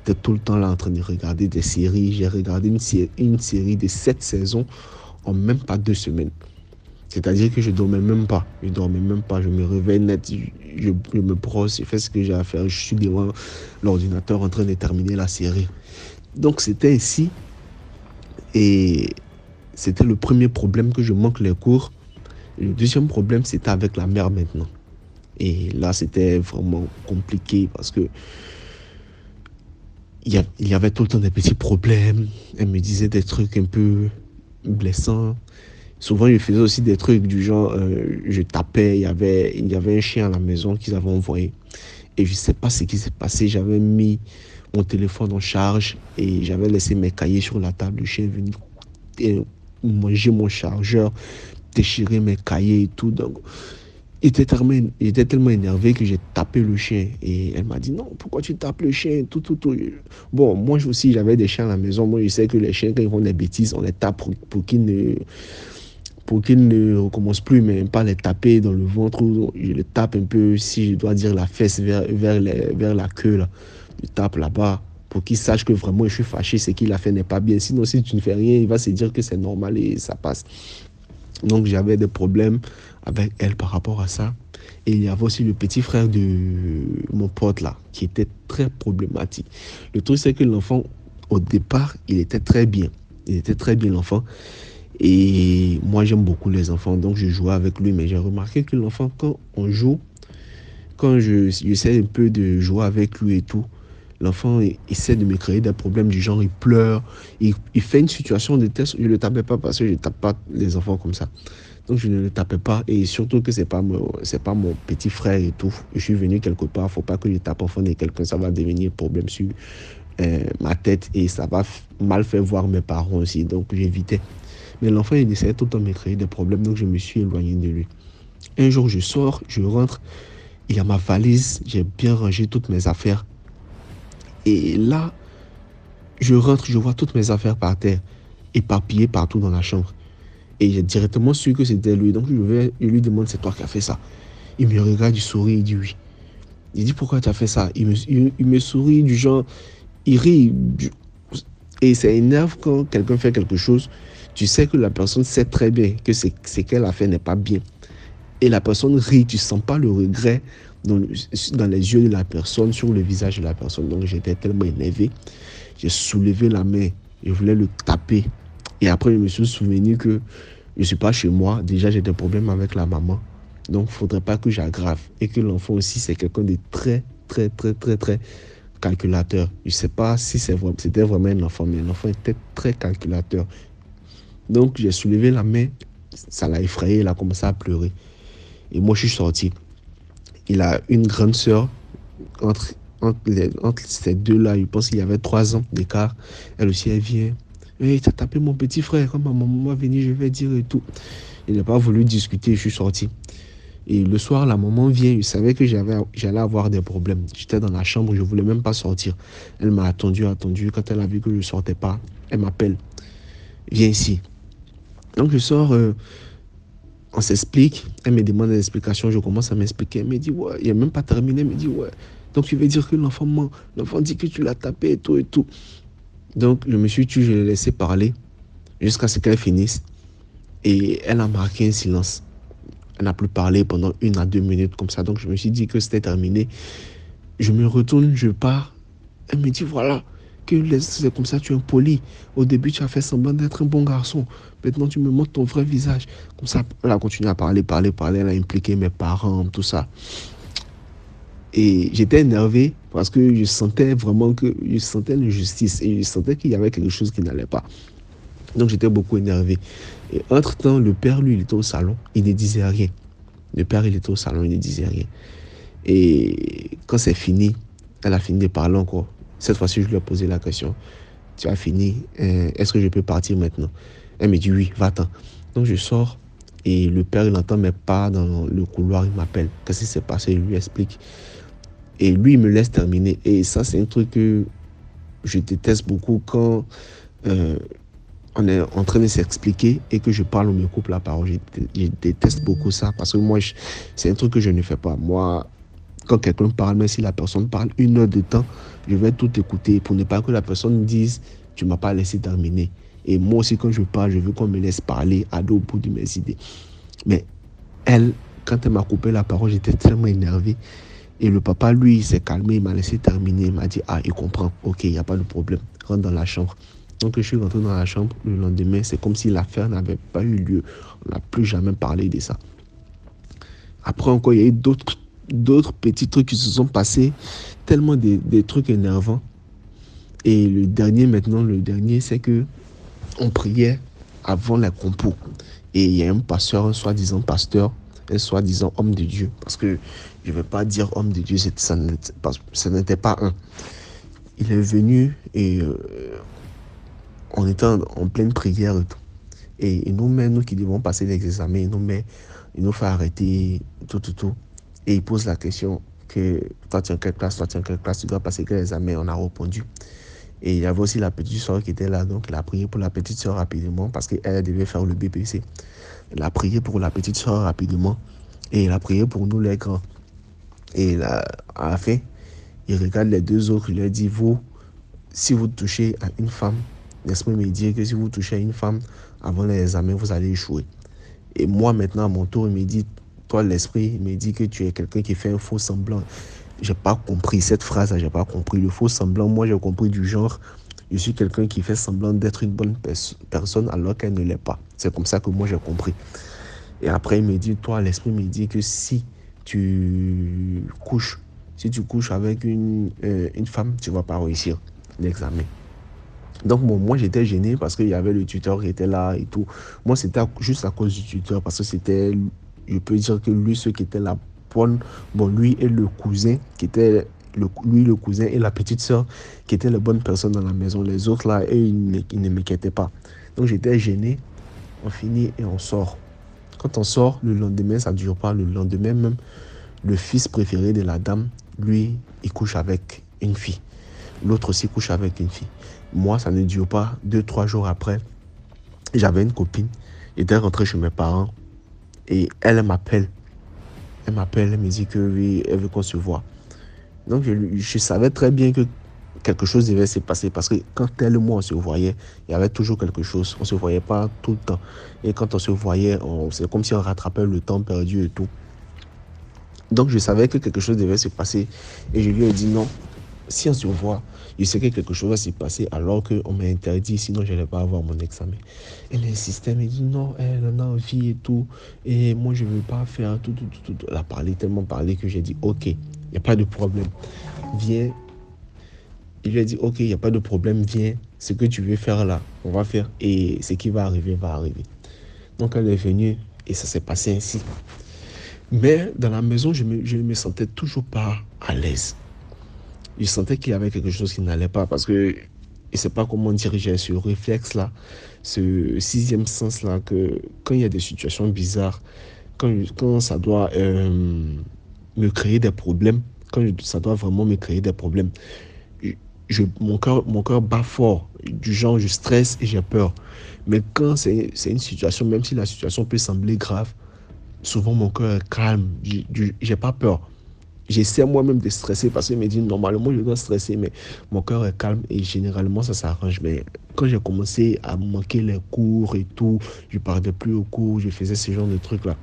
J'étais tout le temps là en train de regarder des séries. J'ai regardé une série de 7 saisons en même pas 2 semaines. C'est-à-dire que je ne dormais même pas. Je me réveille net, je me brosse, je fais ce que j'ai à faire. Je suis devant l'ordinateur en train de terminer la série. Donc c'était ici. Et c'était le premier problème que je manque les cours. Le deuxième problème, c'était avec la mère maintenant. Et là, c'était vraiment compliqué parce que il y avait tout le temps des petits problèmes. Elle me disait des trucs un peu blessants. Souvent, je faisais aussi des trucs du genre, je tapais, il y avait un chien à la maison qu'ils avaient envoyé. Et je ne sais pas ce qui s'est passé. J'avais mis mon téléphone en charge et j'avais laissé mes cahiers sur la table. Le chien est venu manger mon chargeur, déchirer mes cahiers et tout. Donc, il était tellement énervé que j'ai tapé le chien. Et elle m'a dit, non, pourquoi tu tapes le chien, tout. Bon, moi aussi, j'avais des chiens à la maison. Moi, je sais que les chiens, quand ils font des bêtises, on les tape pour qu'ils ne recommencent plus, mais pas les taper dans le ventre. Je les tape un peu, si je dois dire, la fesse vers la queue, là. Je tape là-bas pour qu'il sache que vraiment je suis fâché, ce qu'il a fait n'est pas bien. Sinon, si tu ne fais rien, il va se dire que c'est normal et ça passe. Donc, j'avais des problèmes avec elle par rapport à ça. Et il y avait aussi le petit frère de mon pote là, qui était très problématique. Le truc, c'est que l'enfant, au départ, il était très bien. Il était très bien, l'enfant. Et moi, j'aime beaucoup les enfants, donc je jouais avec lui. Mais j'ai remarqué que l'enfant, quand on joue, quand j'essaie un peu de jouer avec lui et tout, l'enfant essaie de me créer des problèmes du genre, il pleure, il fait une situation de test. Je ne le tapais pas parce que je ne tape pas les enfants comme ça. Donc je ne le tapais pas et surtout que ce n'est pas mon petit frère et tout. Je suis venu quelque part, il ne faut pas que je tape en front de quelqu'un, ça va devenir problème sur ma tête et ça va mal faire voir mes parents aussi. Donc j'évitais. Mais l'enfant, il essayait tout le temps de me créer des problèmes, donc je me suis éloigné de lui. Un jour, je sors, je rentre, il y a ma valise, j'ai bien rangé toutes mes affaires. Et là, je rentre, je vois toutes mes affaires par terre, éparpillées partout dans la chambre. Et j'ai directement su que c'était lui. Donc je lui demande, c'est toi qui as fait ça? Il me regarde, il sourit, il dit oui. Il dit, pourquoi tu as fait ça? Il me sourit du genre, il rit. Et ça énerve quand quelqu'un fait quelque chose. Tu sais que la personne sait très bien que ce qu'elle a fait n'est pas bien. Et la personne rit, tu ne sens pas le regret dans les yeux de la personne, sur le visage de la personne. Donc j'étais tellement énervé. J'ai soulevé la main, je voulais le taper. Et après, je me suis souvenu que je ne suis pas chez moi. Déjà, j'ai des problèmes avec la maman. Donc, il ne faudrait pas que j'aggrave. Et que l'enfant aussi, c'est quelqu'un de très, très, très, très, très calculateur. Je ne sais pas si c'était vraiment un enfant, mais l'enfant était très calculateur. Donc, j'ai soulevé la main. Ça l'a effrayé. Il a commencé à pleurer. Et moi, je suis sorti. Il a une grande sœur. Entre ces deux-là, je pense qu'il y avait 3 ans d'écart. Elle aussi, elle vient. Hey, tu as tapé mon petit frère. Quand ma maman va venir, je vais dire et tout. Il n'a pas voulu discuter. Je suis sorti. Et le soir, la maman vient. Je savais que j'allais avoir des problèmes. J'étais dans la chambre. Je ne voulais même pas sortir. Elle m'a attendu. Quand elle a vu que je ne sortais pas, elle m'appelle. Viens ici. Donc, je sors. On s'explique. Elle me demande des explications. Je commence à m'expliquer. Elle me dit, ouais. Il n'a même pas terminé. Elle me dit, ouais. Donc, tu veux dire que l'enfant ment. L'enfant dit que tu l'as tapé et tout et tout. Donc, je me suis tué, je l'ai laissé parler jusqu'à ce qu'elle finisse. Et elle a marqué un silence. Elle n'a plus parlé pendant 1 à 2 minutes comme ça. Donc, je me suis dit que c'était terminé. Je me retourne, je pars. Elle me dit, voilà, que c'est comme ça, tu es impoli. Au début, tu as fait semblant d'être un bon garçon. Maintenant, tu me montres ton vrai visage. Comme ça, elle a continué à parler. Elle a impliqué mes parents, tout ça. Et j'étais énervé parce que je sentais vraiment l'injustice et je sentais qu'il y avait quelque chose qui n'allait pas. Donc j'étais beaucoup énervé. Et entre-temps, le père, lui, il était au salon, il ne disait rien. Le père, il était au salon, il ne disait rien. Et quand c'est fini, elle a fini de parler encore. Cette fois-ci, je lui ai posé la question. Tu as fini, est-ce que je peux partir maintenant? Elle me dit oui, va-t'en. Donc je sors et le père, il entend mes pas dans le couloir, il m'appelle. Qu'est-ce qui s'est passé? Il lui explique. Et lui, il me laisse terminer. Et ça, c'est un truc que je déteste beaucoup quand on est en train de s'expliquer et que je parle, on me coupe la parole. Je déteste beaucoup ça parce que moi, c'est un truc que je ne fais pas. Moi, quand quelqu'un parle, même si la personne parle 1 heure de temps, je vais tout écouter pour ne pas que la personne dise « tu ne m'as pas laissé terminer ». Et moi aussi, quand je parle, je veux qu'on me laisse parler, aller au bout de mes idées. Mais elle, quand elle m'a coupé la parole, j'étais tellement énervé. Et le papa, lui, il s'est calmé, il m'a laissé terminer. Il m'a dit, ah, il comprend, ok, il n'y a pas de problème, rentre dans la chambre. Donc, je suis rentré dans la chambre. Le lendemain, c'est comme si l'affaire n'avait pas eu lieu. On n'a plus jamais parlé de ça. Après encore, il y a eu d'autres petits trucs qui se sont passés, tellement des trucs énervants. Et le dernier, c'est que on priait avant la compo. Et il y a un pasteur, un soi-disant pasteur, un soi-disant homme de Dieu. Parce que je ne vais pas dire homme de Dieu, ça n'était pas un. Il est venu et on était en pleine prière et tout. Et il nous met, nous qui devons passer l'examen, il nous fait arrêter, tout. Et il pose la question que toi tu es en quelle classe, tu dois passer quel examen. On a répondu. Et il y avait aussi la petite soeur qui était là, donc il a prié pour la petite soeur rapidement parce qu'elle devait faire le BPC. Il a prié pour la petite soeur rapidement et il a prié pour nous les grands. Et là, à la fin, il regarde les 2 autres, il leur dit, vous, si vous touchez à une femme, l'esprit me dit que si vous touchez à une femme avant les examens, vous allez échouer. Et moi, maintenant, à mon tour, il me dit, toi, l'esprit, il me dit que tu es quelqu'un qui fait un faux semblant. J'ai pas compris cette phrase, j'ai pas compris. Le faux semblant, moi, j'ai compris du genre, je suis quelqu'un qui fait semblant d'être une bonne personne alors qu'elle ne l'est pas. C'est comme ça que moi, j'ai compris. Et après, il me dit, toi, l'esprit me dit que si tu couches avec une femme, tu ne vas pas réussir l'examen. Donc, moi, j'étais gêné parce qu'il y avait le tuteur qui était là et tout. Moi, c'était juste à cause du tuteur parce que c'était, je peux dire que lui, ceux qui étaient là, lui et le cousin, qui était le cousin et la petite soeur, qui étaient les bonnes personnes dans la maison. Les autres, là, eux, ils ne m'inquiétaient pas. Donc, j'étais gêné. On finit et on sort. Quand on sort, le lendemain, ça ne dure pas. Le lendemain même, le fils préféré de la dame, lui, il couche avec une fille. L'autre aussi couche avec une fille. Moi, ça ne dure pas. 2-3 jours après, j'avais une copine. J'étais rentré chez mes parents. Et elle m'appelle. Elle me dit que oui, elle veut qu'on se voit. Donc, je savais très bien que quelque chose devait se passer parce que quand elle et moi on se voyait, il y avait toujours quelque chose. On ne se voyait pas tout le temps. Et quand on se voyait, c'est comme si on rattrapait le temps perdu et tout. Donc je savais que quelque chose devait se passer. Et je lui ai dit non, si on se voit, je sais que quelque chose va se passer alors qu'on m'a interdit, sinon je n'allais pas avoir mon examen. Elle insistait, elle me dit non, elle en a envie et tout. Et moi je ne veux pas faire tout. Elle a parlé, tellement parlé que j'ai dit ok, il n'y a pas de problème. Viens. Il lui a dit, ok, il n'y a pas de problème, viens, ce que tu veux faire là, on va faire, et ce qui va arriver, va arriver. Donc elle est venue, et ça s'est passé ainsi. Mais dans la maison, je ne me sentais toujours pas à l'aise. Je sentais qu'il y avait quelque chose qui n'allait pas, parce que, je ne sais pas comment dire, j'ai ce réflexe-là, ce 6e sens-là, que quand il y a des situations bizarres, quand ça doit me créer des problèmes, quand ça doit vraiment me créer des problèmes, mon cœur bat fort, du genre je stresse et j'ai peur. Mais quand c'est une situation, même si la situation peut sembler grave, souvent mon cœur est calme, j'ai pas peur. J'essaie moi-même de stresser parce qu'il me dit normalement je dois stresser, mais mon cœur est calme et généralement ça s'arrange. Mais quand j'ai commencé à manquer les cours et tout, je ne partais plus aux cours, je faisais ce genre de trucs là,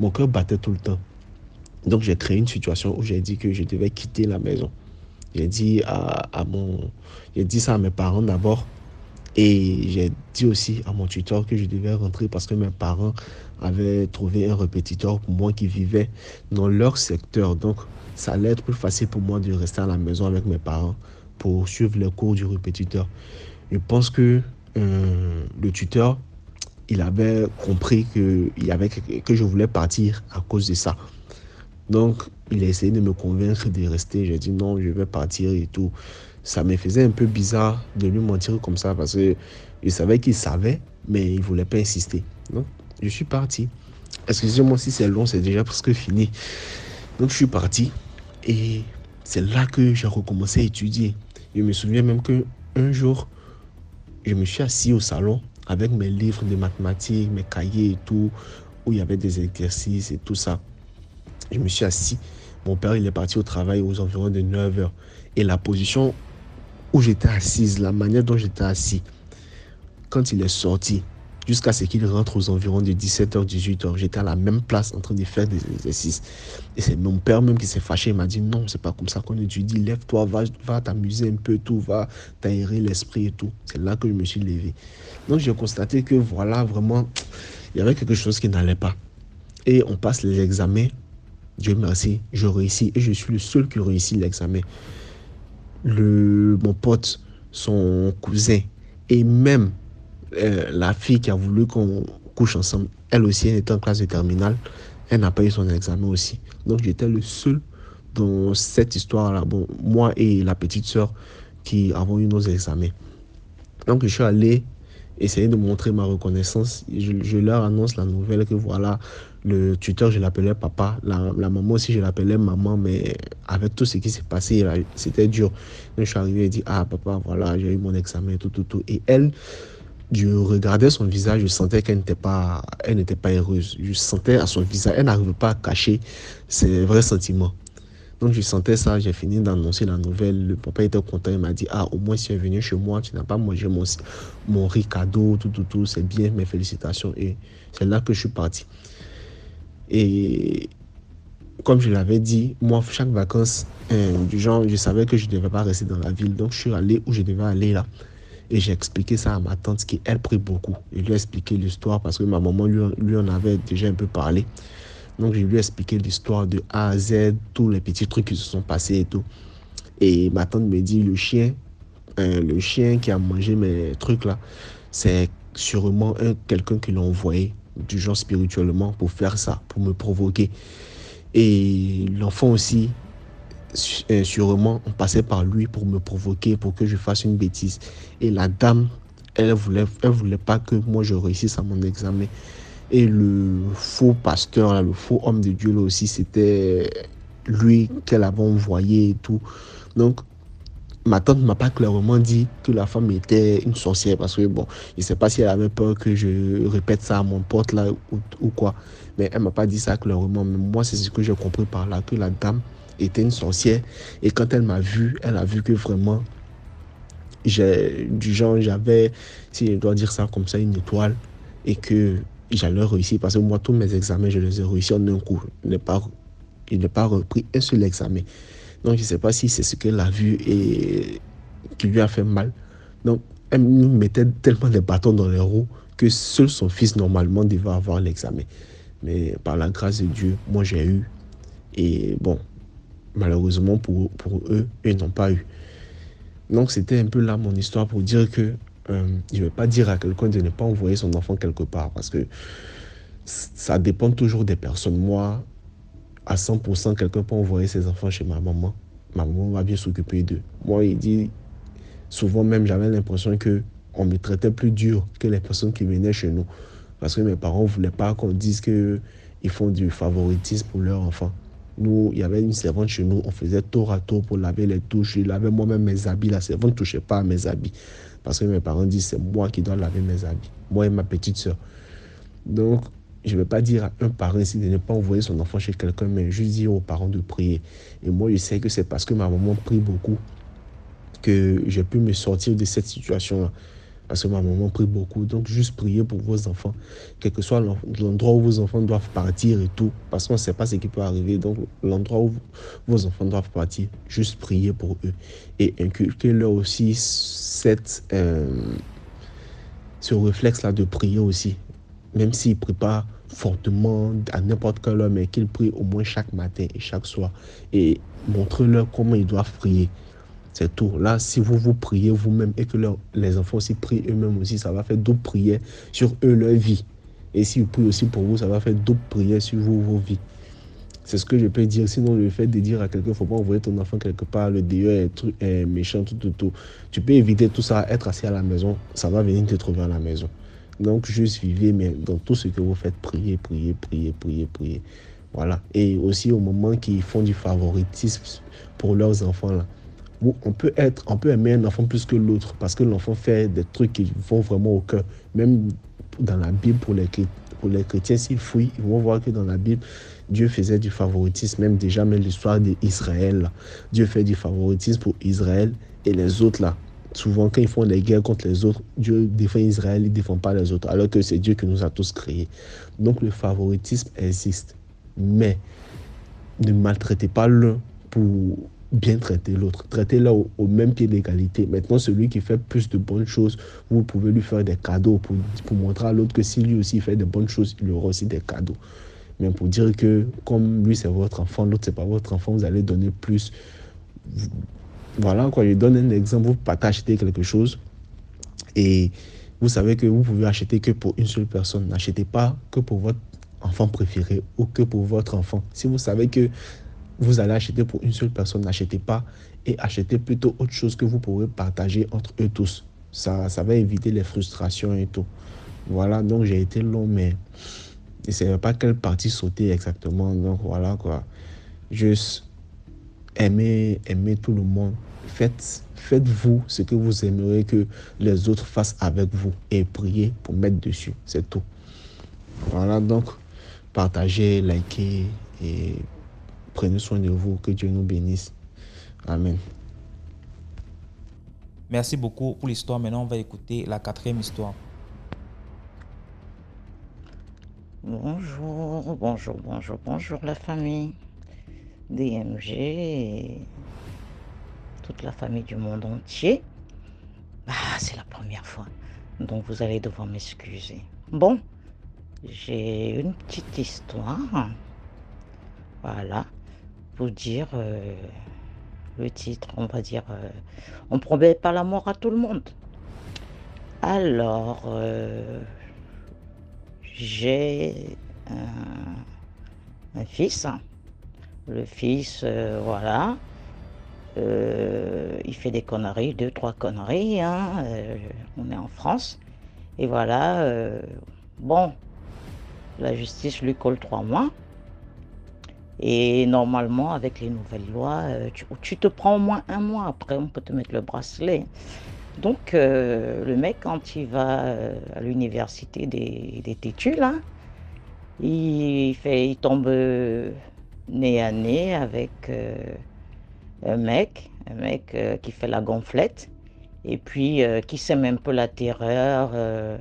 mon cœur battait tout le temps. Donc j'ai créé une situation où j'ai dit que je devais quitter la maison. J'ai dit ça à mes parents d'abord. Et j'ai dit aussi à mon tuteur que je devais rentrer parce que mes parents avaient trouvé un répétiteur pour moi qui vivait dans leur secteur. Donc, ça allait être plus facile pour moi de rester à la maison avec mes parents pour suivre les cours du répétiteur. Je pense que le tuteur, il avait compris que je voulais partir à cause de ça. Donc, il a essayé de me convaincre de rester. J'ai dit non, je vais partir et tout. Ça me faisait un peu bizarre de lui mentir comme ça parce que je savais qu'il savait, mais il ne voulait pas insister. Donc, je suis parti. Excusez-moi si c'est long, c'est déjà presque fini. Donc, je suis parti et c'est là que j'ai recommencé à étudier. Je me souviens même qu'un jour, je me suis assis au salon avec mes livres de mathématiques, mes cahiers et tout, où il y avait des exercices et tout ça. Je me suis assis. Mon père, il est parti au travail aux environs de 9 heures. Et la position où j'étais assise, la manière dont j'étais assis, quand il est sorti, jusqu'à ce qu'il rentre aux environs de 17h, 18h, j'étais à la même place en train de faire des exercices. Et c'est mon père même qui s'est fâché. Il m'a dit non, c'est pas comme ça qu'on étudie. Lève-toi, va t'amuser un peu, tout, va t'aérer l'esprit et tout. C'est là que je me suis levé. Donc j'ai constaté que voilà, vraiment, il y avait quelque chose qui n'allait pas. Et on passe les examens. Dieu merci, je réussis et je suis le seul qui réussit l'examen. Mon pote, son cousin et même la fille qui a voulu qu'on couche ensemble, elle aussi, elle était en classe de terminale, elle n'a pas eu son examen aussi. Donc j'étais le seul dans cette histoire-là, bon, moi et la petite sœur qui avons eu nos examens. Donc je suis allé essayer de montrer ma reconnaissance. Je leur annonce la nouvelle que voilà, le tuteur, je l'appelais papa. La maman aussi, je l'appelais maman. Mais avec tout ce qui s'est passé, là, c'était dur. Donc, je suis arrivé et dit, ah papa, voilà, j'ai eu mon examen, tout. Et elle, je regardais son visage, je sentais qu'elle n'était pas heureuse. Je sentais à son visage, elle n'arrivait pas à cacher ses vrais sentiments. Donc je sentais ça, j'ai fini d'annoncer la nouvelle. Le papa était content, il m'a dit, ah, au moins si tu es venu chez moi, tu n'as pas mangé mon riz cadeau, tout, c'est bien, mes félicitations. Et c'est là que je suis parti. Et comme je l'avais dit, moi, chaque vacances, du genre, je savais que je ne devais pas rester dans la ville. Donc je suis allé où je devais aller là. Et j'ai expliqué ça à ma tante qui, elle, prie beaucoup. Je lui ai expliqué l'histoire parce que ma maman lui en avait déjà un peu parlé. Donc, je lui ai expliqué l'histoire de A à Z, tous les petits trucs qui se sont passés et tout. Et ma tante me dit, le chien qui a mangé mes trucs là, c'est sûrement quelqu'un qui l'a envoyé, du genre spirituellement, pour faire ça, pour me provoquer. Et l'enfant aussi, sûrement, on passait par lui pour me provoquer, pour que je fasse une bêtise. Et la dame, elle voulait pas que moi je réussisse à mon examen. Et le faux pasteur, là, le faux homme de Dieu là aussi, c'était lui qu'elle avait envoyé et tout. Donc, ma tante ne m'a pas clairement dit que la femme était une sorcière parce que, bon, je ne sais pas si elle avait peur que je répète ça à mon pote là ou quoi. Mais elle ne m'a pas dit ça clairement. Mais moi, c'est ce que j'ai compris par là, que la dame était une sorcière. Et quand elle m'a vu, elle a vu que vraiment, j'avais, si je dois dire ça comme ça, une étoile et que j'allais réussir parce que moi, tous mes examens, je les ai réussis en un coup. Je n'ai pas repris un seul examen. Donc, je ne sais pas si c'est ce qu'elle a vu et qui lui a fait mal. Donc, elle nous mettait tellement de bâtons dans les roues que seul son fils, normalement, devait avoir l'examen. Mais par la grâce de Dieu, moi, j'ai eu. Et bon, malheureusement pour eux, ils n'ont pas eu. Donc, c'était un peu là mon histoire pour dire que je ne vais pas dire à quelqu'un de ne pas envoyer son enfant quelque part parce que ça dépend toujours des personnes. Moi, à 100%, quelqu'un peut envoyer ses enfants chez ma maman. Ma maman va bien s'occuper d'eux. Moi, il dit, souvent même, j'avais l'impression qu'on me traitait plus dur que les personnes qui venaient chez nous. Parce que mes parents ne voulaient pas qu'on dise qu'ils font du favoritisme pour leurs enfants. Nous, il y avait une servante chez nous, on faisait tour à tour pour laver les touches. Je lavais moi-même mes habits. La servante ne touchait pas à mes habits. Parce que mes parents disent, c'est moi qui dois laver mes habits. Moi et ma petite soeur. Donc, je ne vais pas dire à un parent ici de ne pas envoyer son enfant chez quelqu'un, mais juste dire aux parents de prier. Et moi, je sais que c'est parce que ma maman prie beaucoup que j'ai pu me sortir de cette situation-là. parce que ma maman prie beaucoup. Donc, juste prier pour vos enfants, quel que soit l'endroit où vos enfants doivent partir et tout, parce qu'on ne sait pas ce qui peut arriver. Donc, l'endroit où vos enfants doivent partir, juste prier pour eux. Et inculquer-leur aussi ce réflexe-là de prier aussi. Même s'ils ne prient pas fortement à n'importe quelle heure, mais qu'ils prient au moins chaque matin et chaque soir. Et montrez-leur comment ils doivent prier. C'est tout. Là, si vous priez vous-même et que les enfants aussi prient eux-mêmes aussi, ça va faire d'autres prières sur eux, leur vie. Et s'ils prient aussi pour vous, ça va faire d'autres prières sur vous, vos vies. C'est ce que je peux dire. Sinon, le fait de dire à quelqu'un, il ne faut pas envoyer ton enfant quelque part, le dehors est méchant, tout. Tu peux éviter tout ça, être assis à la maison, ça va venir te trouver à la maison. Donc, juste vivez, mais dans tout ce que vous faites, priez. Voilà. Et aussi, au moment qu'ils font du favoritisme pour leurs enfants, là, on peut aimer un enfant plus que l'autre parce que l'enfant fait des trucs qui vont vraiment au cœur. Même dans la Bible, pour les chrétiens, s'ils fouillent, ils vont voir que dans la Bible, Dieu faisait du favoritisme. Même déjà, même l'histoire d'Israël, Dieu fait du favoritisme pour Israël et les autres là. Souvent, quand ils font des guerres contre les autres, Dieu défend Israël, il ne défend pas les autres, alors que c'est Dieu qui nous a tous créés. Donc, le favoritisme existe. Mais ne maltraitez pas l'un pour bien traiter l'autre. Traitez-le au même pied d'égalité. Maintenant, celui qui fait plus de bonnes choses, vous pouvez lui faire des cadeaux pour montrer à l'autre que si lui aussi fait de bonnes choses, il aura aussi des cadeaux. Mais pour dire que comme lui c'est votre enfant, l'autre c'est pas votre enfant, vous allez donner plus. Voilà quoi, je donne un exemple. Vous partez acheter quelque chose et vous savez que vous pouvez acheter que pour une seule personne. N'achetez pas que pour votre enfant préféré ou que pour votre enfant. Si vous savez que vous allez acheter pour une seule personne, n'achetez pas et achetez plutôt autre chose que vous pourrez partager entre eux tous. Ça va éviter les frustrations et tout. Voilà, donc j'ai été long, mais je ne savais pas quelle partie sauter exactement. Donc voilà quoi. Juste aimez tout le monde. Faites-vous ce que vous aimeriez que les autres fassent avec vous et priez pour mettre dessus. C'est tout. Voilà, donc partagez, likez et prenez soin de vous. Que Dieu nous bénisse. Amen. Merci beaucoup pour l'histoire. Maintenant, on va écouter la 4e histoire. Bonjour la famille DMG et toute la famille du monde entier. C'est la première fois, donc vous allez devoir m'excuser. Bon, j'ai une petite histoire, voilà, pour dire le titre, on va dire, on promet pas la mort à tout le monde. Alors, j'ai un fils. Le fils, voilà, il fait des conneries, 2-3 conneries, hein, on est en France. Et voilà, bon, la justice lui colle 3 mois. Et normalement, avec les nouvelles lois, tu te prends au moins 1 mois, après on peut te mettre le bracelet. Donc, le mec, quand il va à l'université des Tétus, là, il tombe nez à nez avec un mec qui fait la gonflette et puis qui sème un peu la terreur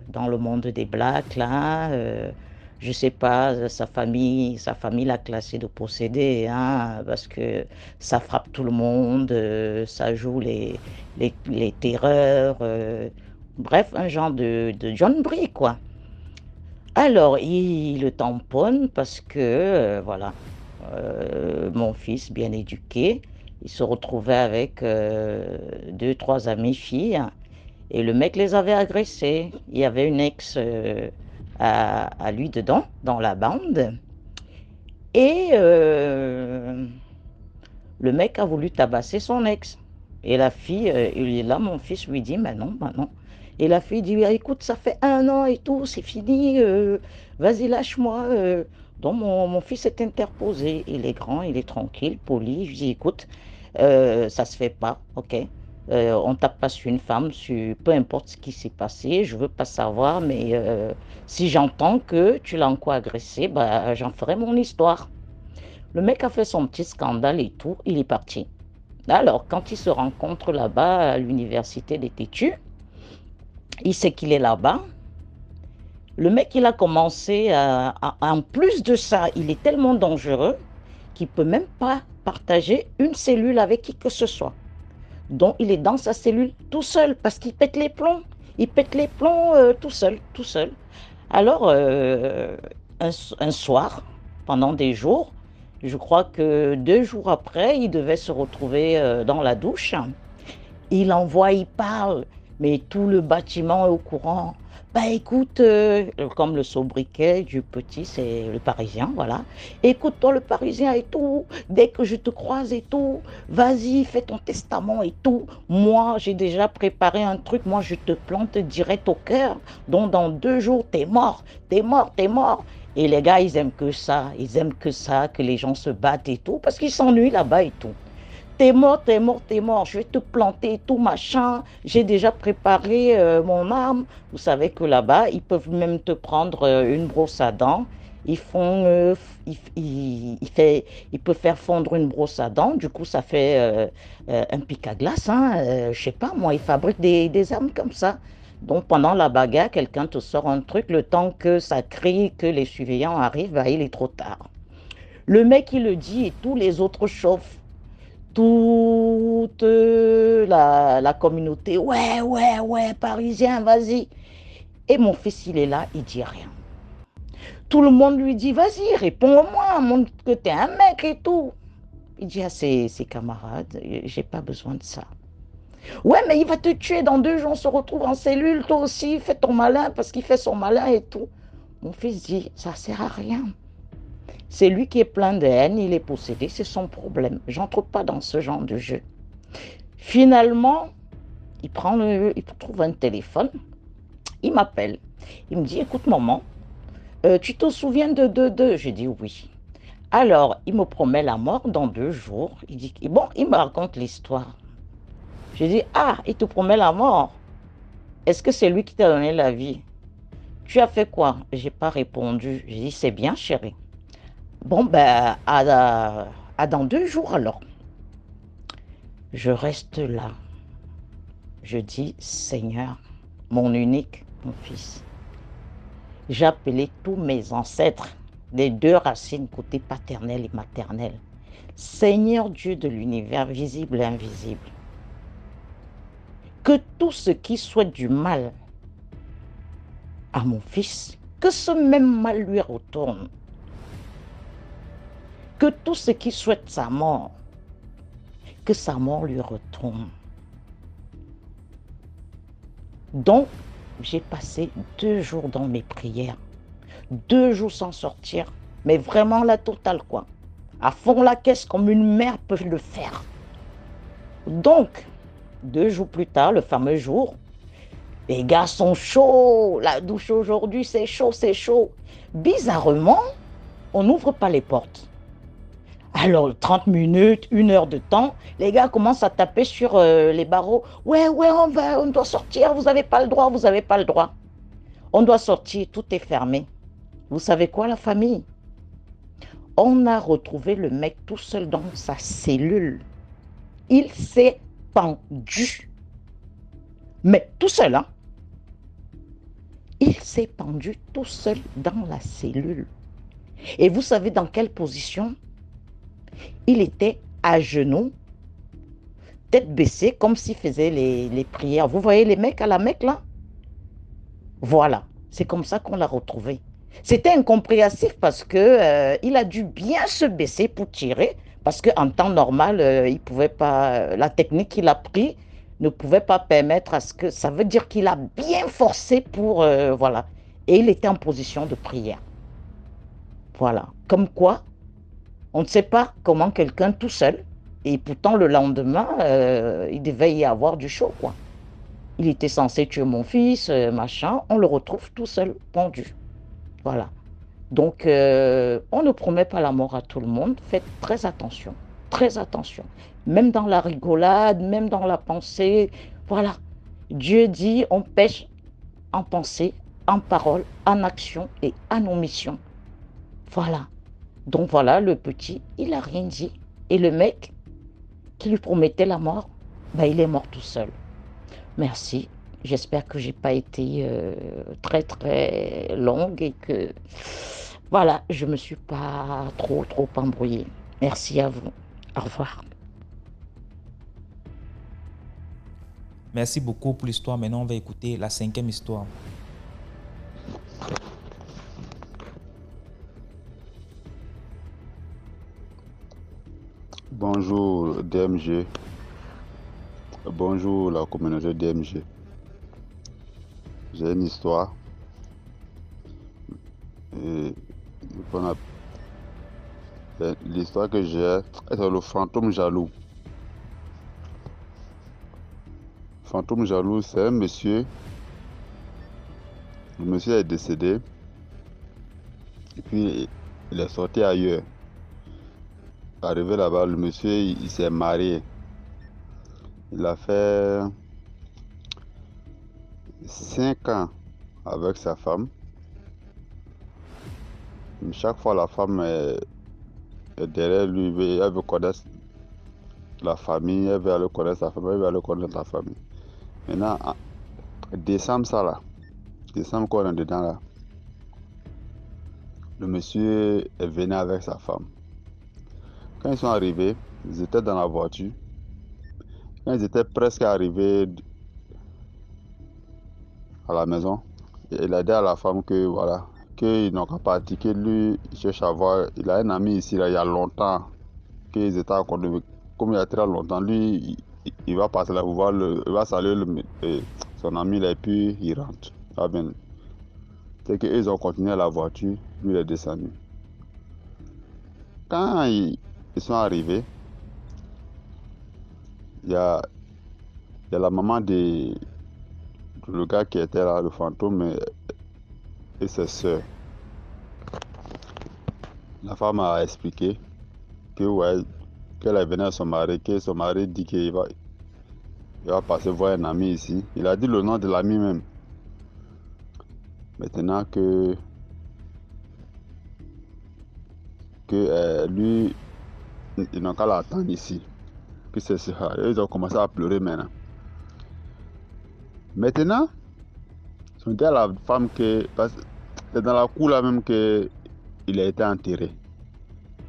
dans le monde des blacks, là. Je sais pas, sa famille l'a classé de possédé, hein, parce que ça frappe tout le monde, ça joue les terreurs, bref, un genre de John Brie, quoi. Alors, il le tamponne parce que, voilà, mon fils, bien éduqué, il se retrouvait avec 2-3 amies filles et le mec les avait agressées. Il y avait une ex à lui dedans, dans la bande. Et le mec a voulu tabasser son ex. Et la fille, il est là, mon fils lui dit, mais non. Et la fille dit, écoute, ça fait 1 an et tout, c'est fini, vas-y, lâche-moi. Donc mon fils est interposé, il est grand, il est tranquille, poli. Je dis, écoute, ça se fait pas, ok. On tape pas sur une femme, peu importe ce qui s'est passé, je veux pas savoir, mais si j'entends que tu l'as encore agressé, bah, j'en ferai mon histoire. Le mec a fait son petit scandale et tout, il est parti. Alors, quand ils se rencontrent là-bas à l'université des Tétus, il sait qu'il est là-bas. Le mec, il a commencé en plus de ça, il est tellement dangereux qu'il ne peut même pas partager une cellule avec qui que ce soit. Donc, il est dans sa cellule tout seul parce qu'il pète les plombs. Il pète les plombs tout seul, tout seul. Alors, un soir, pendant des jours, je crois que 2 jours après, il devait se retrouver dans la douche. Il envoie, il parle, mais tout le bâtiment est au courant. Bah écoute, comme le sobriquet du petit, c'est le Parisien, voilà. Écoute, toi le Parisien et tout, dès que je te croise et tout, vas-y, fais ton testament et tout. Moi, j'ai déjà préparé un truc, moi je te plante direct au cœur. Donc dans 2 jours, t'es mort, t'es mort, t'es mort. Et les gars, ils aiment que ça, que les gens se battent et tout, parce qu'ils s'ennuient là-bas et tout. T'es mort, t'es mort, t'es mort, je vais te planter et tout machin, j'ai déjà préparé mon arme. Vous savez que là-bas, ils peuvent même te prendre une brosse à dents. Ils font, il peut faire fondre une brosse à dents, du coup ça fait un pic à glace, hein, je sais pas, moi, ils fabriquent des armes comme ça. Donc pendant la bagarre, quelqu'un te sort un truc, le temps que ça crie, que les surveillants arrivent, bah, il est trop tard. Le mec, il le dit et tous les autres chauffent. Toute la communauté, ouais, ouais, ouais, Parisien, vas-y. Et mon fils, il est là, il dit rien. Tout le monde lui dit, vas-y, réponds-moi, montre que t'es un mec et tout. Il dit à ses camarades, j'ai pas besoin de ça. Ouais, mais il va te tuer dans 2 jours, on se retrouve en cellule, toi aussi, fais ton malin, parce qu'il fait son malin et tout. Mon fils dit, ça sert à rien. C'est lui qui est plein de haine, il est possédé, c'est son problème. J'entre pas dans ce genre de jeu. Finalement, il trouve un téléphone, il m'appelle. Il me dit, écoute maman, tu te souviens de. Je dis oui. Alors, il me promet la mort dans 2 jours. Il dit, bon, il me raconte l'histoire. Je dis, ah, il te promet la mort. Est-ce que c'est lui qui t'a donné la vie? Tu as fait quoi? J'ai pas répondu. J'ai dit, c'est bien chérie. Bon, ben, à dans 2 jours alors. Je reste là. Je dis, Seigneur, mon unique, mon fils. J'ai appelé tous mes ancêtres, des 2 racines, côté paternel et maternel. Seigneur Dieu de l'univers, visible et invisible. Que tout ce qui souhaite du mal à mon fils, que ce même mal lui retourne. Que tout ce qui souhaite sa mort, que sa mort lui retourne. Donc, j'ai passé 2 jours dans mes prières, 2 jours sans sortir, mais vraiment la totale quoi. À fond la caisse comme une mère peut le faire. Donc, 2 jours plus tard, le fameux jour, les gars sont chauds, la douche aujourd'hui c'est chaud, c'est chaud. Bizarrement, on n'ouvre pas les portes. Alors, 30 minutes, 1 heure de temps, les gars commencent à taper sur les barreaux. Ouais, on doit sortir, vous n'avez pas le droit, vous n'avez pas le droit. On doit sortir, tout est fermé. Vous savez quoi, la famille? On a retrouvé le mec tout seul dans sa cellule. Il s'est pendu. Mais tout seul, hein? Il s'est pendu tout seul dans la cellule. Et vous savez dans quelle position? Il était à genoux, tête baissée, comme s'il faisait les prières. Vous voyez les mecs à la Mecque, là? Voilà, c'est comme ça qu'on l'a retrouvé. C'était incompréhensif parce que il a dû bien se baisser pour tirer, parce qu'en temps normal, il pouvait pas, la technique qu'il a prise ne pouvait pas permettre à ce que... Ça veut dire qu'il a bien forcé pour... voilà. Et il était en position de prière. Voilà. Comme quoi, on ne sait pas comment quelqu'un tout seul, et pourtant le lendemain, il devait y avoir du chaud, quoi. Il était censé tuer mon fils, machin, on le retrouve tout seul, pendu. Voilà. Donc, on ne promet pas la mort à tout le monde, faites très attention, très attention. Même dans la rigolade, même dans la pensée, voilà. Dieu dit, on pêche en pensée, en parole, en action et en omission. Voilà. Donc voilà, le petit, il n'a rien dit. Et le mec qui lui promettait la mort, ben, il est mort tout seul. Merci. J'espère que j'ai pas été très très longue et que voilà, je me suis pas trop embrouillée. Merci à vous. Au revoir. Merci beaucoup pour l'histoire. Maintenant, on va écouter la 5e histoire. Bonjour DMG. Bonjour la communauté DMG. J'ai une histoire. Et l'histoire que j'ai, c'est le fantôme jaloux. Fantôme jaloux, c'est un monsieur. Le monsieur est décédé. Et puis, il est sorti ailleurs. Arrivé là-bas, le monsieur, il s'est marié. Il a fait 5 ans avec sa femme. Chaque fois, la femme est derrière lui, elle veut connaître la famille, elle veut aller connaître sa famille, elle veut aller connaître la famille. Maintenant, décembre ça là, décembre qu'on est dedans là, le monsieur est venu avec sa femme. Quand ils sont arrivés, ils étaient dans la voiture. Quand ils étaient presque arrivés à la maison, il a dit à la femme que voilà, qu'ils n'ont qu'à partir, que lui, il cherche à voir, il a un ami ici là, il y a longtemps, qu'ils étaient encore de, comme il y a très longtemps, lui, il va passer là pour voir, il va saluer son ami là, et puis il rentre. Ah bien. C'est qu'ils ont continué la voiture, lui il est descendu. Quand ils sont arrivés, il y a la maman de le gars qui était là, le fantôme, et ses soeurs. La femme a expliqué que ouais, qu'elle est venue à son mari, que son mari dit qu'il va passer voir un ami ici. Il a dit le nom de l'ami même. Maintenant que lui, ils n'ont qu'à l'attendre ici. Que c'est ça. Ils ont commencé à pleurer maintenant. Maintenant, ils ont dit à la femme que c'est dans la cour là même qu'il a été enterré.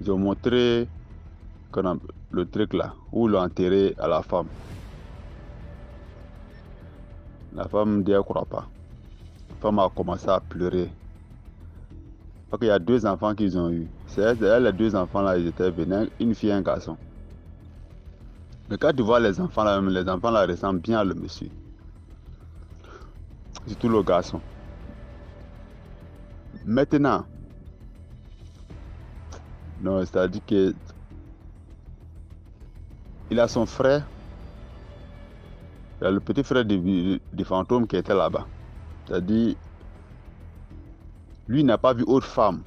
Ils ont montré le truc là, où ils l'ont enterré à la femme. La femme dit elle ne croit pas. La femme a commencé à pleurer. Parce qu'il y a 2 enfants qu'ils ont eu. C'est elle, les 2 enfants là, ils étaient venus, une fille et un garçon. Mais quand tu vois les enfants là, ressemblent bien à le monsieur. Surtout le garçon. Maintenant, non, c'est-à-dire que il a son frère, il a le petit frère du fantôme qui était là-bas. C'est-à-dire, lui n'a pas vu autre femme.